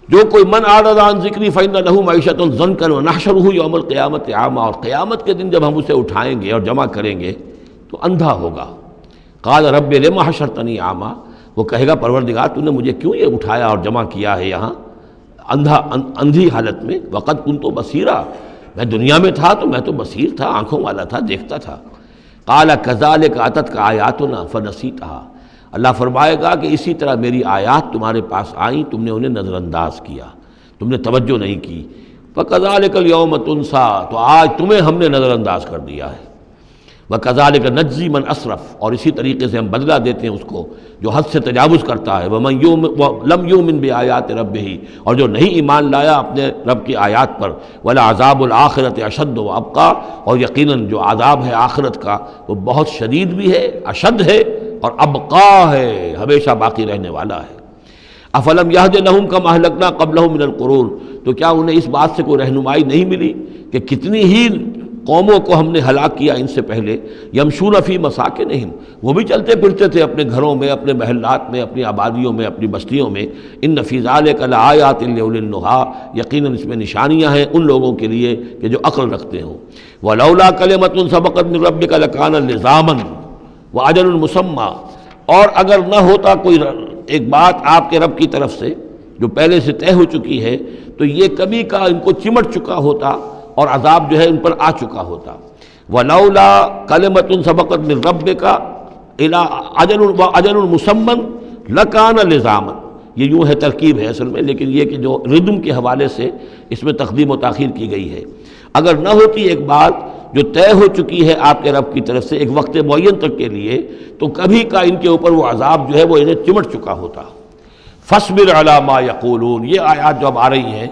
جو کوئی من اعرض عن ذکری فإن له معیشۃ ضنکا ونحشرہ یوم القیامۃ اعمی، اور قیامت کے دن جب ہم اسے اٹھائیں گے اور جمع کریں گے تو اندھا ہوگا۔ قال رب لم حشرتنی اعمی، وہ کہے گا پروردگار تو نے مجھے کیوں یہ اٹھایا اور جمع کیا ہے یہاں اندھی حالت میں، وقد کنت بصیرا، میں دنیا میں تھا تو میں تو بصیر تھا، آنکھوں والا تھا، دیکھتا تھا۔ قال کذالک اتتک آیاتنا فنسیتھا، اللہ فرمائے گا کہ اسی طرح میری آیات تمہارے پاس آئیں، تم نے انہیں نظر انداز کیا، تم نے توجہ نہیں کی۔ فکذالک الیوم تنسیٰ، تو آج تمہیں ہم نے نظر انداز کر دیا ہے۔ وکذالک نجزی من اسرف، اور اسی طریقے سے ہم بدلہ دیتے ہیں اس کو جو حد سے تجاوز کرتا ہے۔ ومن لم یؤمن بآیات ربہ، اور جو نہیں ایمان لایا اپنے رب کی آیات پر۔ ولعذاب الآخرۃ اشد وابقیٰ، اور یقیناً جو عذاب ہے آخرت کا وہ بہت شدید بھی ہے، اشد ہے اور ابقیٰ ہے، ہمیشہ باقی رہنے والا ہے۔ افلم یہد لہم کما اہلکنا قبلہم من القرون، تو کیا انہیں اس بات سے کوئی رہنمائی نہیں ملی کہ کتنی ہی قوموں کو ہم نے ہلاک کیا ان سے پہلے۔ یمشون فی مساکنہم، وہ بھی چلتے پھرتے تھے اپنے گھروں میں، اپنے محلات میں، اپنی آبادیوں میں، اپنی بستیوں میں۔ ان فی ذلک لآیات لأولی النہیٰ، یقیناً اس میں نشانیاں ہیں ان لوگوں کے لیے کہ جو عقل رکھتے ہوں۔ ولولا کلمۃ سبقت من ربک لکان لزاما واجل مسمى، اور اگر نہ ہوتا کوئی ایک بات آپ کے رب کی طرف سے جو پہلے سے طے ہو چکی ہے تو یہ کبھی کا ان کو چمٹ چکا ہوتا اور عذاب جو ہے ان پر آ چکا ہوتا۔ ولولا کلمۃ سبقت من ربک الی اجل مسمى لکان لزاما، یہ یوں ہے ترکیب ہے اصل میں، لیکن یہ کہ جو ردم کے حوالے سے اس میں تقدیم و تاخیر کی گئی ہے۔ اگر نہ ہوتی ایک بات جو طے ہو چکی ہے آپ کے رب کی طرف سے ایک وقت معین تک کے لیے، تو کبھی کا ان کے اوپر وہ عذاب جو ہے وہ انہیں چمٹ چکا ہوتا۔ فاصبر علی ما یقولون، یہ آیات جو اب آ رہی ہیں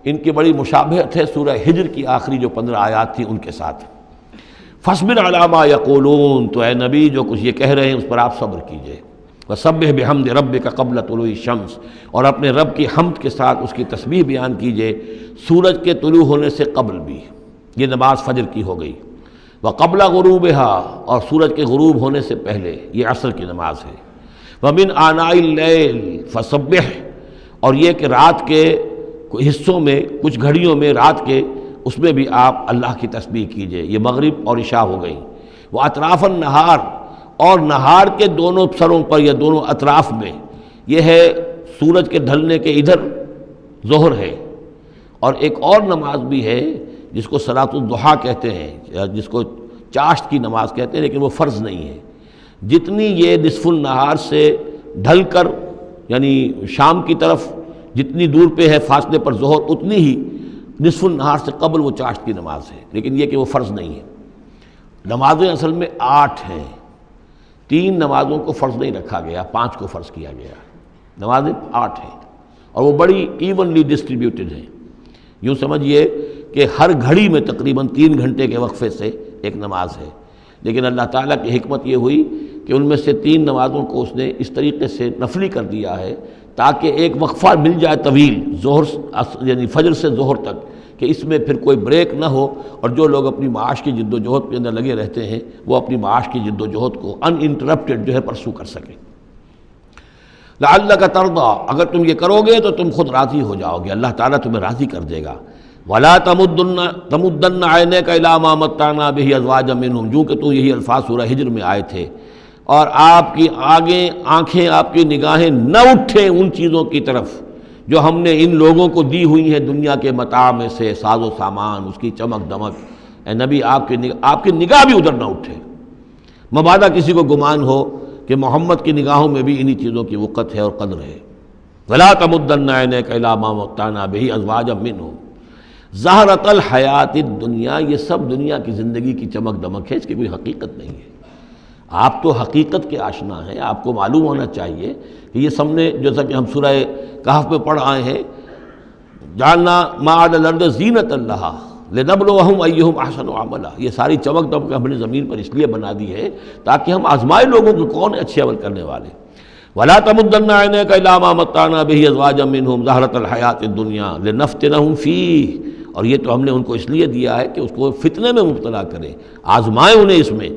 ان کی بڑی مشابہت ہے سورہ ہجر کی آخری جو 15 آیات تھیں ان کے ساتھ۔ فاصبر علی ما یقولون، تو اے نبی جو کچھ یہ کہہ رہے ہیں اس پر آپ صبر کیجئے۔ وسبح بحمد ربک قبل طلوع الشمس، اور اپنے رب کی حمد کے ساتھ اس کی تسبیح بیان کیجئے سورج کے طلوع ہونے سے قبل بھی، یہ نماز فجر کی ہو گئی۔ وقبل غروبها، اور سورج کے غروب ہونے سے پہلے، یہ عصر کی نماز ہے۔ ومن آناء اللیل فسبح، اور یہ کہ رات کے حصوں میں، کچھ گھڑیوں میں رات کے، اس میں بھی آپ اللہ کی تسبیح کیجئے، یہ مغرب اور عشاء ہو گئی۔ واطراف النہار، اور نہار کے دونوں سروں پر یا دونوں اطراف میں، یہ ہے سورج کے ڈھلنے کے ادھر ظہر ہے، اور ایک اور نماز بھی ہے جس کو صلاۃ الضحیٰ کہتے ہیں یا جس کو چاشت کی نماز کہتے ہیں، لیکن وہ فرض نہیں ہے۔ جتنی یہ نصف النہار سے ڈھل کر یعنی شام کی طرف جتنی دور پہ ہے فاصلے پر ظہر، اتنی ہی نصف النہار سے قبل وہ چاشت کی نماز ہے، لیکن یہ کہ وہ فرض نہیں ہے۔ نمازیں اصل میں 8 ہیں، 3 نمازوں کو فرض نہیں رکھا گیا، 5 کو فرض کیا گیا۔ نمازیں 8 ہیں اور وہ بڑی ایونلی ڈسٹریبیوٹڈ ہیں۔ یوں سمجھیے کہ ہر گھڑی میں تقریباً 3 گھنٹے کے وقفے سے ایک نماز ہے، لیکن اللہ تعالیٰ کی حکمت یہ ہوئی کہ ان میں سے 3 نمازوں کو اس نے اس طریقے سے نفلی کر دیا ہے تاکہ ایک وقفہ مل جائے طویل، ظہر یعنی فجر سے ظہر تک، کہ اس میں پھر کوئی بریک نہ ہو، اور جو لوگ اپنی معاش کی جد و جہد کے اندر لگے رہتے ہیں وہ اپنی معاش کی جد و جہد کو ان انٹرپٹڈ جو ہے پرسو کر سکیں۔ لعلک ترضی، اگر تم یہ کرو گے تو تم خود راضی ہو جاؤ گے، اللہ تعالیٰ تمہیں راضی کر دے گا۔ ولا تمدن عینیک الی ما متعنا بہ ازواجا منہم، جو کہ تو یہی الفاظ سورہ ہجر میں آئے تھے، اور آپ کی آنکھیں، آپ کی نگاہیں نہ اٹھیں ان چیزوں کی طرف جو ہم نے ان لوگوں کو دی ہوئی ہیں دنیا کے متاع میں سے، ساز و سامان، اس کی چمک دمک، اے نبی آپ کی نگاہ بھی ادھر نہ اٹھے، مبادا کسی کو گمان ہو کہ محمد کی نگاہوں میں بھی انہی چیزوں کی وقت ہے اور قدر ہے۔ وَلَا تَمُدَّنَّ عَيْنَيْكَ إِلَىٰ مَا مَتَّعْنَا بِهِ أَزْوَاجًا مِّنْهُمْ زَهْرَةَ الْحَيَاةِ الدُّنْيَا، یہ سب دنیا کی زندگی کی چمک دمک ہے، اس کی کوئی حقیقت نہیں ہے۔ آپ تو حقیقت کے آشنا ہیں، آپ کو معلوم ہونا چاہیے کہ یہ سب نے، جیسا کہ ہم سورہ کہف میں پڑھ آئے ہیں، جعلنا ما علی الارض زینۃ لہا لنبلوہم ایہم احسن عملا، یہ ساری چمک دمک ہم نے زمین پر اس لیے بنا دی ہے تاکہ ہم آزمائے لوگوں کو کون اچھے عمل کرنے والے۔ ولا تمدن عینیک الی ما متعنا بہ ازواجا منہم زہرۃ الحیاۃ الدنیا لنفتنہم فیہ، اور یہ تو ہم نے ان کو اس لیے دیا ہے کہ اس کو فتنے میں مبتلا کریں، آزمائیں انہیں اس میں۔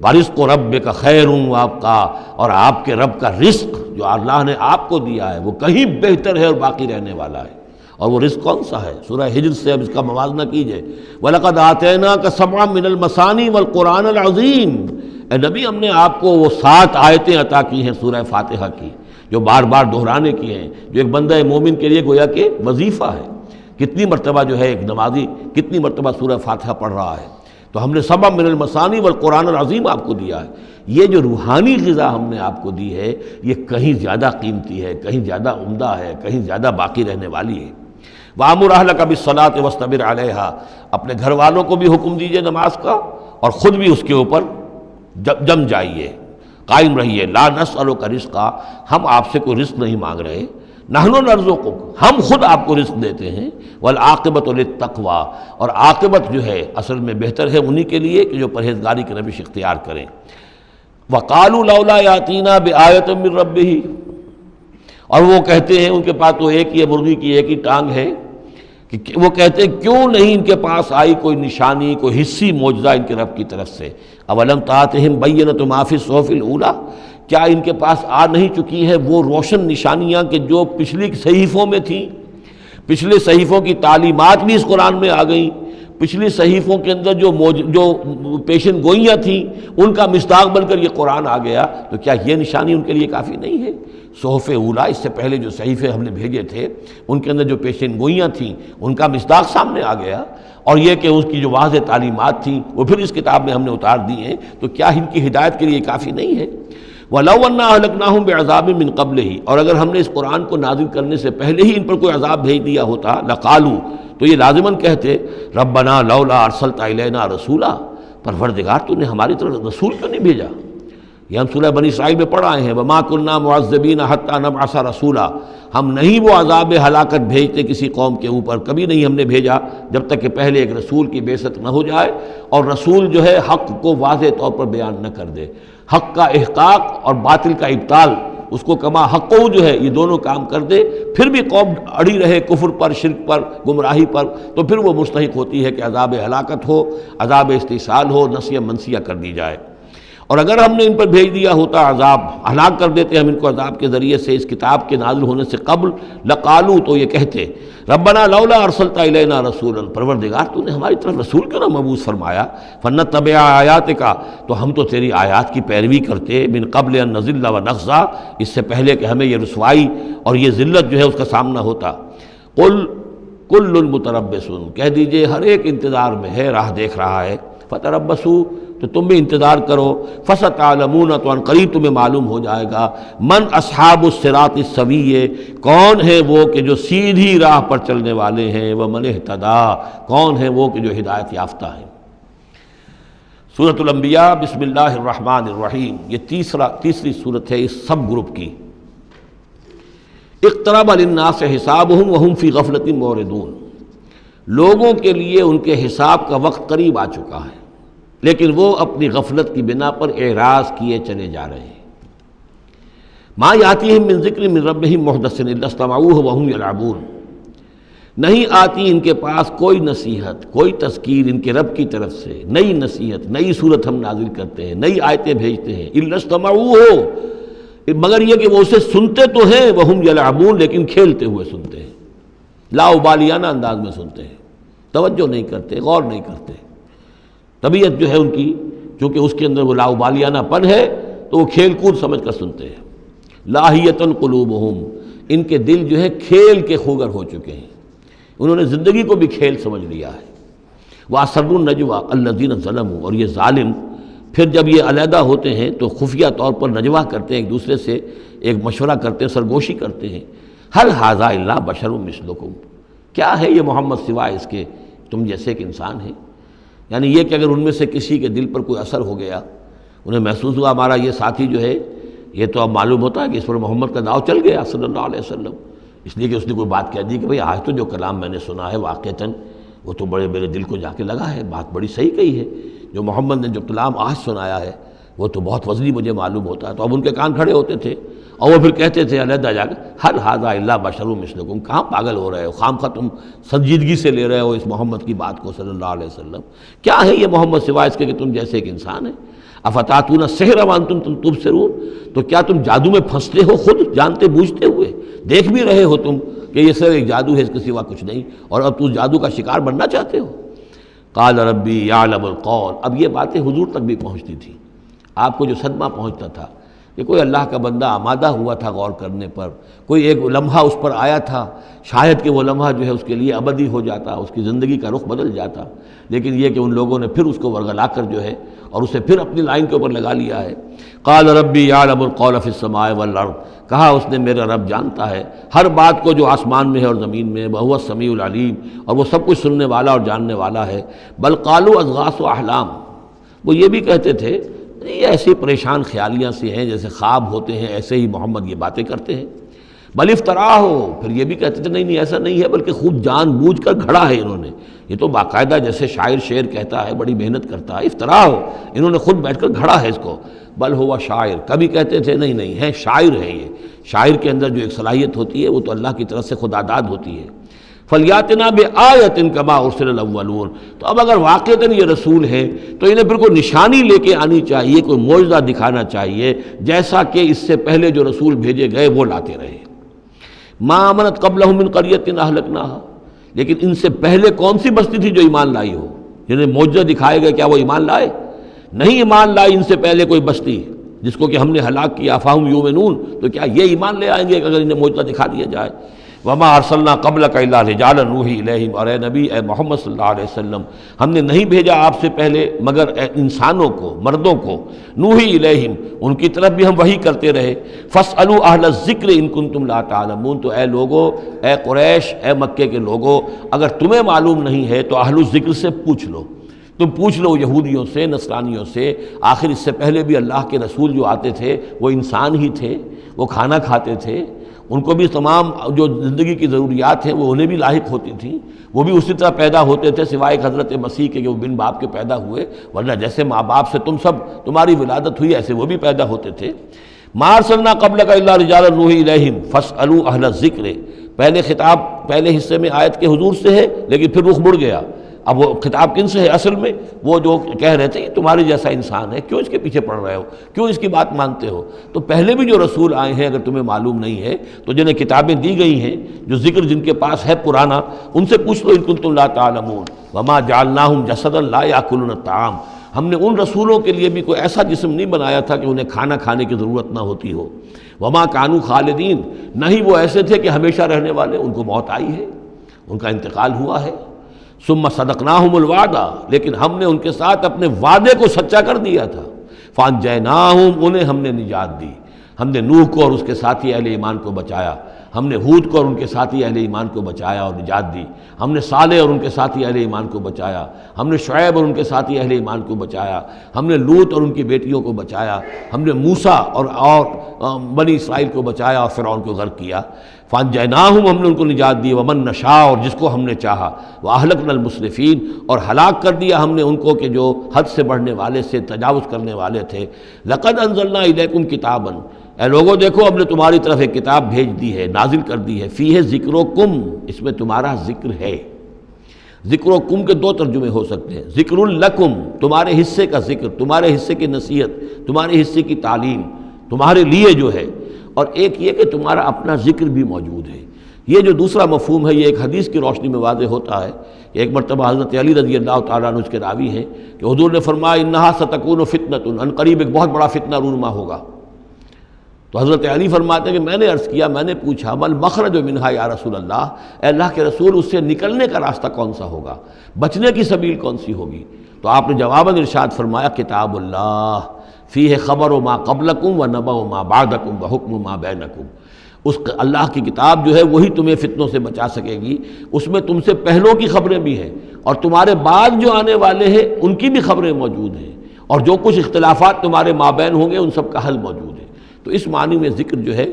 وَرِزْقُ رَبِّكَ خَيْرٌ وَأَبْقَىٰ، اور آپ کے رب کا رزق جو اللہ نے آپ کو دیا ہے وہ کہیں بہتر ہے اور باقی رہنے والا ہے۔ اور وہ رزق کون سا ہے؟ سورہ ہجر سے اب اس کا موازنہ کیجئے۔ وَلَقَدْ آتَيْنَاكَ سَبْعًا مِّنَ الْمَثَانِي وَالْقُرْآنِ الْعَظِيمِ، اے نبی ہم نے آپ کو وہ 7 آیتیں عطا کی ہیں سورہ فاتحہ کی، جو بار بار دہرانے کی ہیں، جو ایک بندہ مومن کے لیے گویا کہ وظیفہ ہے۔ کتنی مرتبہ جو ہے ایک نمازی کتنی مرتبہ سورہ فاتحہ پڑھ رہا ہے؟ تو ہم نے سبع من المثانی والقرآن العظیم آپ کو دیا ہے۔ یہ جو روحانی غذا ہم نے آپ کو دی ہے یہ کہیں زیادہ قیمتی ہے، کہیں زیادہ عمدہ ہے، کہیں زیادہ باقی رہنے والی ہے۔ وَأَمُرْ أَهْلَكَ بِالصَّلَاةِ وَاصْطَبِرْ عَلَيْهَا، اپنے گھر والوں کو بھی حکم دیجئے نماز کا اور خود بھی اس کے اوپر جم جائیے، قائم رہیے۔ لا نسألک رزقا، ہم آپ سے کوئی رزق نہیں مانگ رہے، نحن نرزقک، ہم خود آپ کو رزق دیتے ہیں۔ والعاقبۃ للتقویٰ، اور عاقبت جو ہے اصل میں بہتر ہے انہی کے لیے کہ جو پرہیزگاری کے روش اختیار کریں۔ وقالوا لولا یاتینا بآیۃ من ربہ، اور وہ کہتے ہیں، ان کے پاس تو ایک ہی مرغی کی ایک ہی ٹانگ ہے، کہ وہ کہتے ہیں کیوں نہیں ان کے پاس آئی کوئی نشانی، کوئی حصی معجزہ ان کے رب کی طرف سے۔ اولم تاتہم بینۃ ما فی الصحف الاولی، کیا ان کے پاس آ نہیں چکی ہے وہ روشن نشانیاں کہ جو پچھلی صحیفوں میں تھیں؟ پچھلے صحیفوں کی تعلیمات بھی اس قرآن میں آ گئیں، پچھلی صحیفوں کے اندر جو پیشن گوئیاں تھیں ان کا مصداق بن کر یہ قرآن آ گیا، تو کیا یہ نشانی ان کے لیے کافی نہیں ہے؟ صحف اولیٰ، اس سے پہلے جو صحیفے ہم نے بھیجے تھے ان کے اندر جو پیشن گوئیاں تھیں ان کا مصداق سامنے آ گیا، اور یہ کہ اس کی جو واضح تعلیمات تھیں وہ پھر اس کتاب میں ہم نے اتار دی ہیں، تو کیا ان کی ہدایت کے لیے کافی نہیں ہے؟ وَلَوْ أَنَّا أَهْلَكْنَاهُمْ بِعَذَابٍ مِّن قَبْلِهِ، اور اگر ہم نے اس قرآن کو نازل کرنے سے پہلے ہی ان پر کوئی عذاب بھیج دیا ہوتا، لَقَالُوا، تو یہ لازماً کہتے رَبَّنَا لَوْلَا أَرْسَلْتَ إِلَيْنَا رَسُولًا، پروردگار تو نے ہماری طرف رسول کیوں نہیں بھیجا؟ یہ ہم سورہ بنی اسرائیل میں پڑھ آئے ہیں، وَمَا كُنَّا مُعَذِّبِينَ حَتَّىٰ نَبْعَثَ رَسُولًا، ہم نہیں وہ عذاب ہلاکت بھیجتے کسی قوم کے اوپر، کبھی نہیں ہم نے بھیجا جب تک کہ پہلے ایک رسول کی بعثت نہ ہو جائے، اور رسول جو ہے حق کو واضح طور پر بیان نہ کر دے، حق کا احقاق اور باطل کا ابطال، اس کو کما حق جو ہے یہ دونوں کام کر دے، پھر بھی قوم اڑی رہے کفر پر، شرک پر، گمراہی پر، تو پھر وہ مستحق ہوتی ہے کہ عذاب ہلاکت ہو، عذاب استحصال ہو، نسیہ منسیہ کر دی جائے۔ اور اگر ہم نے ان پر بھیج دیا ہوتا عذاب، ہلاک کر دیتے ہم ان کو عذاب کے ذریعے سے اس کتاب کے نازل ہونے سے قبل، لقالو، تو یہ کہتے ربنا لولا ارسلت الینا رسولا، پروردگار تو نے ہماری طرف رسول کیوں نہ مبعوث فرمایا، فنتبع آیاتک، تو ہم تو تیری آیات کی پیروی کرتے، من قبل ان نذل ونخزى، اس سے پہلے کہ ہمیں یہ رسوائی اور یہ ذلت جو ہے اس کا سامنا ہوتا۔ قل کل متربص، کہہ دیجئے ہر ایک انتظار میں ہے، راہ دیکھ رہا ہے، فتربصوا، تو تم بھی انتظار کرو، فستعلمون، تو ان قریب تمہیں معلوم ہو جائے گا، من اصحاب الصراط السوی، کون ہے وہ کہ جو سیدھی راہ پر چلنے والے ہیں، ومن اہتدی، کون ہے وہ کہ جو ہدایت یافتہ ہیں۔ سورۃ الانبیاء، بسم اللہ الرحمن الرحیم، یہ تیسری سورت ہے اس سب گروپ کی۔ اقترب للناس حسابهم وهم فی غفلۃ معرضون، لوگوں کے لیے ان کے حساب کا وقت قریب آ چکا ہے لیکن وہ اپنی غفلت کی بنا پر اعراض کیے چلے جا رہے ہیں۔ ما یاتیہم من ذکر من ربہم محدث الا استمعوہ وہم یلعبون، نہیں آتی ان کے پاس کوئی نصیحت، کوئی تذکیر ان کے رب کی طرف سے، نئی نصیحت، نئی صورت ہم نازل کرتے ہیں، نئی آیتیں بھیجتے ہیں، الا استمعوہ، مگر یہ کہ وہ اسے سنتے تو ہیں، وہم یلعبون، لیکن کھیلتے ہوئے سنتے ہیں، لا ابالیانہ انداز میں سنتے ہیں، توجہ نہیں کرتے، غور نہیں کرتے۔ طبیعت جو ہے ان کی، چونکہ اس کے اندر وہ لاابالیانہ پن ہے، تو وہ کھیل کود سمجھ کر سنتے ہیں۔ لاہیۃ قلوبہم، ان کے دل جو ہے کھیل کے خوگر ہو چکے ہیں، انہوں نے زندگی کو بھی کھیل سمجھ لیا ہے۔ وَأَسَرُّوا النَّجْوَىٰ الَّذِينَ ظَلَمُوا، اور یہ ظالم پھر جب یہ علیحدہ ہوتے ہیں تو خفیہ طور پر نجوا کرتے ہیں، ایک دوسرے سے ایک مشورہ کرتے ہیں، سرگوشی کرتے ہیں، هَلْ هَٰذَا إِلَّا بَشَرٌ مِثْلُكُمْ، کیا ہے یہ محمد سوائے اس کے تم جیسے ایک انسان ہیں۔ یعنی یہ کہ اگر ان میں سے کسی کے دل پر کوئی اثر ہو گیا، انہیں محسوس ہوا ہمارا یہ ساتھی جو ہے یہ تو اب معلوم ہوتا ہے کہ اس پر محمد کا داؤ چل گیا صلی اللہ علیہ وسلم، اس لیے کہ اس نے کوئی بات کہہ دی کہ بھئی آج تو جو کلام میں نے سنا ہے واقعتاً وہ تو بڑے میرے دل کو جا کے لگا ہے، بات بڑی صحیح کہی ہے، جو محمد نے جو کلام آج سنایا ہے وہ تو بہت وزنی مجھے معلوم ہوتا ہے۔ تو اب ان کے کان کھڑے ہوتے تھے اور وہ پھر کہتے تھے علیحدہ جا کے هَلْ هَٰذَا إِلَّا بَشَرٌ مِثْلُكُمْ، کہاں پاگل ہو رہے ہو، خامخواہ تم سنجیدگی سے لے رہے ہو اس محمد کی بات کو صلی اللہ علیہ وسلم، کیا ہے یہ محمد سوائے اس کے کہ تم جیسے ایک انسان ہے۔ افتاتون السحر وانتم تبصرون، تو کیا تم جادو میں پھنستے ہو خود جانتے بوجھتے ہوئے، دیکھ بھی رہے ہو تم کہ یہ صرف ایک جادو ہے، اس کے سوا کچھ نہیں، اور اب تم جادو کا شکار بننا چاہتے ہو۔ قال ربی یعلم القول، اب یہ باتیں حضور تک بھی پہنچتی تھی، آپ کو جو صدمہ پہنچتا تھا کہ کوئی اللہ کا بندہ آمادہ ہوا تھا غور کرنے پر، کوئی ایک لمحہ اس پر آیا تھا، شاید کہ وہ لمحہ جو ہے اس کے لیے ابدی ہو جاتا، اس کی زندگی کا رخ بدل جاتا، لیکن یہ کہ ان لوگوں نے پھر اس کو ورگلا کر جو ہے اور اسے پھر اپنی لائن کے اوپر لگا لیا ہے۔ قال ربی یعلم القول فی السماء والارض، کہا اس نے میرا رب جانتا ہے ہر بات کو جو آسمان میں ہے اور زمین میں ہے، وہو السمیع العلیم، اور وہ سب کچھ سننے والا اور جاننے والا ہے۔ بل قالوا اضغاث احلام، وہ یہ بھی کہتے تھے یہ ایسی پریشان خیالیاں سی ہیں جیسے خواب ہوتے ہیں، ایسے ہی محمد یہ باتیں کرتے ہیں۔ بل افطرا ہو، پھر یہ بھی کہتے تھے نہیں ایسا نہیں ہے، بلکہ خوب جان بوجھ کر گھڑا ہے انہوں نے، یہ تو باقاعدہ جیسے شاعر شعر کہتا ہے بڑی محنت کرتا ہے، افطرا ہو، انہوں نے خود بیٹھ کر گھڑا ہے اس کو۔ بل ہوا شاعر، کبھی کہتے تھے نہیں ہے شاعر ہے، یہ شاعر کے اندر جو ایک صلاحیت ہوتی ہے وہ تو اللہ کی طرف سے خداداد ہوتی ہے۔ فلیاتنا بآیۃ کما ارسل الاولون، تو اب اگر واقعتاً یہ رسول ہے تو انہیں پھر کوئی نشانی لے کے آنی چاہیے، کوئی معجزہ دکھانا چاہیے، جیسا کہ اس سے پہلے جو رسول بھیجے گئے وہ لاتے رہے۔ ما آمنت قبلہم من قریۃ اہلکناہا، لیکن ان سے پہلے کون سی بستی تھی جو ایمان لائی ہو، جنہیں معجزہ دکھائے گئے، کیا وہ ایمان لائے؟ نہیں ایمان لائی ان سے پہلے کوئی بستی جس کو کہ ہم نے ہلاک کیا، فہم یؤمنون، تو کیا یہ ایمان لے آئیں گے اگر انہیں معجزہ دکھا دیا جائے؟ وما ارسلنا قبلک الا رجالا نوحی الیہم، اور اے نبی اے محمد صلی اللہ علیہ وسلم، ہم نے نہیں بھیجا آپ سے پہلے مگر انسانوں کو، مردوں کو، نوحی الیہم، ان کی طرف بھی ہم وحی کرتے رہے۔ فاسألوا اہل الذکر ان کنتم لا تعلمون، تو اے لوگو، اے قریش، اے مکے کے لوگو، اگر تمہیں معلوم نہیں ہے تو اہل الذکر سے پوچھ لو، تم پوچھ لو یہودیوں سے، نصرانیوں سے، آخر اس سے پہلے بھی اللہ کے رسول جو آتے تھے وہ انسان ہی تھے، وہ کھانا کھاتے تھے، ان کو بھی تمام جو زندگی کی ضروریات ہیں وہ انہیں بھی لاحق ہوتی تھیں، وہ بھی اسی طرح پیدا ہوتے تھے سوائے حضرت مسیح کے کہ وہ بن باپ کے پیدا ہوئے، ورنہ جیسے ماں باپ سے تم سب تمہاری ولادت ہوئی ایسے وہ بھی پیدا ہوتے تھے۔ ما ارسلنا قبلک الا رجالا نوحی الیہم فاسألوا اہل الذکر، پہلے خطاب پہلے حصے میں آیت کے حضور سے ہے لیکن پھر رخ مڑ گیا، اب وہ خطاب کن سے ہے؟ اصل میں وہ جو کہہ رہے تھے یہ تمہارے جیسا انسان ہے، کیوں اس کے پیچھے پڑ رہے ہو، کیوں اس کی بات مانتے ہو؟ تو پہلے بھی جو رسول آئے ہیں اگر تمہیں معلوم نہیں ہے تو جنہیں کتابیں دی گئی ہیں، جو ذکر جن کے پاس ہے پرانا، ان سے پوچھ لو ان کنتم لا تعلمون۔ وما جعلناہم جسدا لا یاکلون الطعام، ہم نے ان رسولوں کے لیے بھی کوئی ایسا جسم نہیں بنایا تھا کہ انہیں کھانا کھانے کی ضرورت نہ ہوتی ہو۔ وما کانوا خالدین، نہ ہی وہ ایسے تھے کہ ہمیشہ رہنے والے، ان کو موت آئی ہے، ان کا انتقال ہوا ہے۔ ثم صدقناہم الوعدہ، لیکن ہم نے ان کے ساتھ اپنے وعدے کو سچا کر دیا تھا۔ فانجیناہم، انہیں ہم نے نجات دی، ہم نے نوح کو اور اس کے ساتھی اہل ایمان کو بچایا، ہم نے ہود کو اور ان کے ساتھی اہل ایمان کو بچایا اور نجات دی، ہم نے صالح اور ان کے ساتھی اہل ایمان کو بچایا، ہم نے شعیب اور ان کے ساتھی اہل ایمان کو بچایا، ہم نے لوط اور ان کی بیٹیوں کو بچایا، ہم نے موسیٰ اور بنی اسرائیل کو بچایا اور فرعون کو غرق کیا۔ فانجیناہم، ہم نے ان کو نجات دی، ومن نشاء، اور جس کو ہم نے چاہا، واہلکنا المسرفین، اور ہلاک کر دیا ہم نے ان کو کہ جو حد سے بڑھنے والے سے تجاوز کرنے والے تھے۔ لقد انزلنا الیکم کتابا، اے لوگوں دیکھو ہم نے تمہاری طرف ایک کتاب بھیج دی ہے، نازل کر دی ہے، فیہ ذکرکم، اس میں تمہارا ذکر ہے۔ ذکر و کم کے دو ترجمے ہو سکتے ہیں، ذکر لکم، تمہارے حصے کا ذکر، تمہارے حصے کی نصیحت، تمہارے حصے کی تعلیم، تمہارے لیے جو ہے، اور ایک یہ کہ تمہارا اپنا ذکر بھی موجود ہے۔ یہ جو دوسرا مفہوم ہے یہ ایک حدیث کی روشنی میں واضح ہوتا ہے کہ ایک مرتبہ حضرت علی رضی اللہ تعالیٰ عنہ اس کے راوی ہیں کہ حضور نے فرمایا انہا ستکون فتنۃ، ان قریب ایک بہت بڑا فتنہ رونما ہوگا، تو حضرت علی فرماتے ہیں کہ میں نے عرض کیا، میں نے پوچھا مل مخرج منہا یا رسول اللہ، اے اللہ کے رسول اس سے نکلنے کا راستہ کون سا ہوگا، بچنے کی سبیل کون سی ہوگی؟ تو آپ نے جواباً ارشاد فرمایا کتاب اللہ فیہ خبر ما قبلکم و نبأ ما بعدکم و حکم ما بینکم، اس اللہ کی کتاب جو ہے وہی تمہیں فتنوں سے بچا سکے گی، اس میں تم سے پہلوں کی خبریں بھی ہیں اور تمہارے بعد جو آنے والے ہیں ان کی بھی خبریں موجود ہیں، اور جو کچھ اختلافات تمہارے مابین ہوں گے ان سب کا حل موجود ہے۔ تو اس معنی میں ذکر جو ہے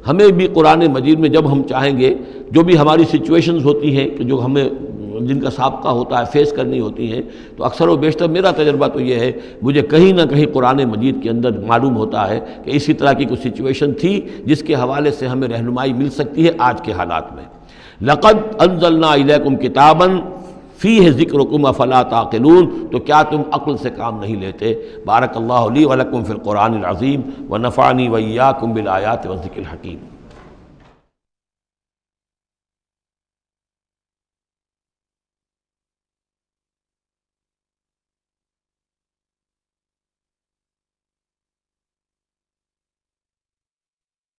ہمیں بھی قرآن مجید میں جب ہم چاہیں گے، جو بھی ہماری سچویشنز ہوتی ہیں کہ جو ہمیں جن کا سابقہ ہوتا ہے فیس کرنی ہوتی ہیں، تو اکثر و بیشتر میرا تجربہ تو یہ ہے، مجھے کہیں نہ کہیں قرآن مجید کے اندر معلوم ہوتا ہے کہ اسی طرح کی کوئی سچویشن تھی جس کے حوالے سے ہمیں رہنمائی مل سکتی ہے آج کے حالات میں۔ لقد انزلنا الیکم کتابا فیہ ذکرکم افلا تعقلون، تو کیا تم عقل سے کام نہیں لیتے؟ بارک اللہ لی ولکم فی القرآن العظیم ونفعنی وإیاکم بالآیات والذکر الحکیم۔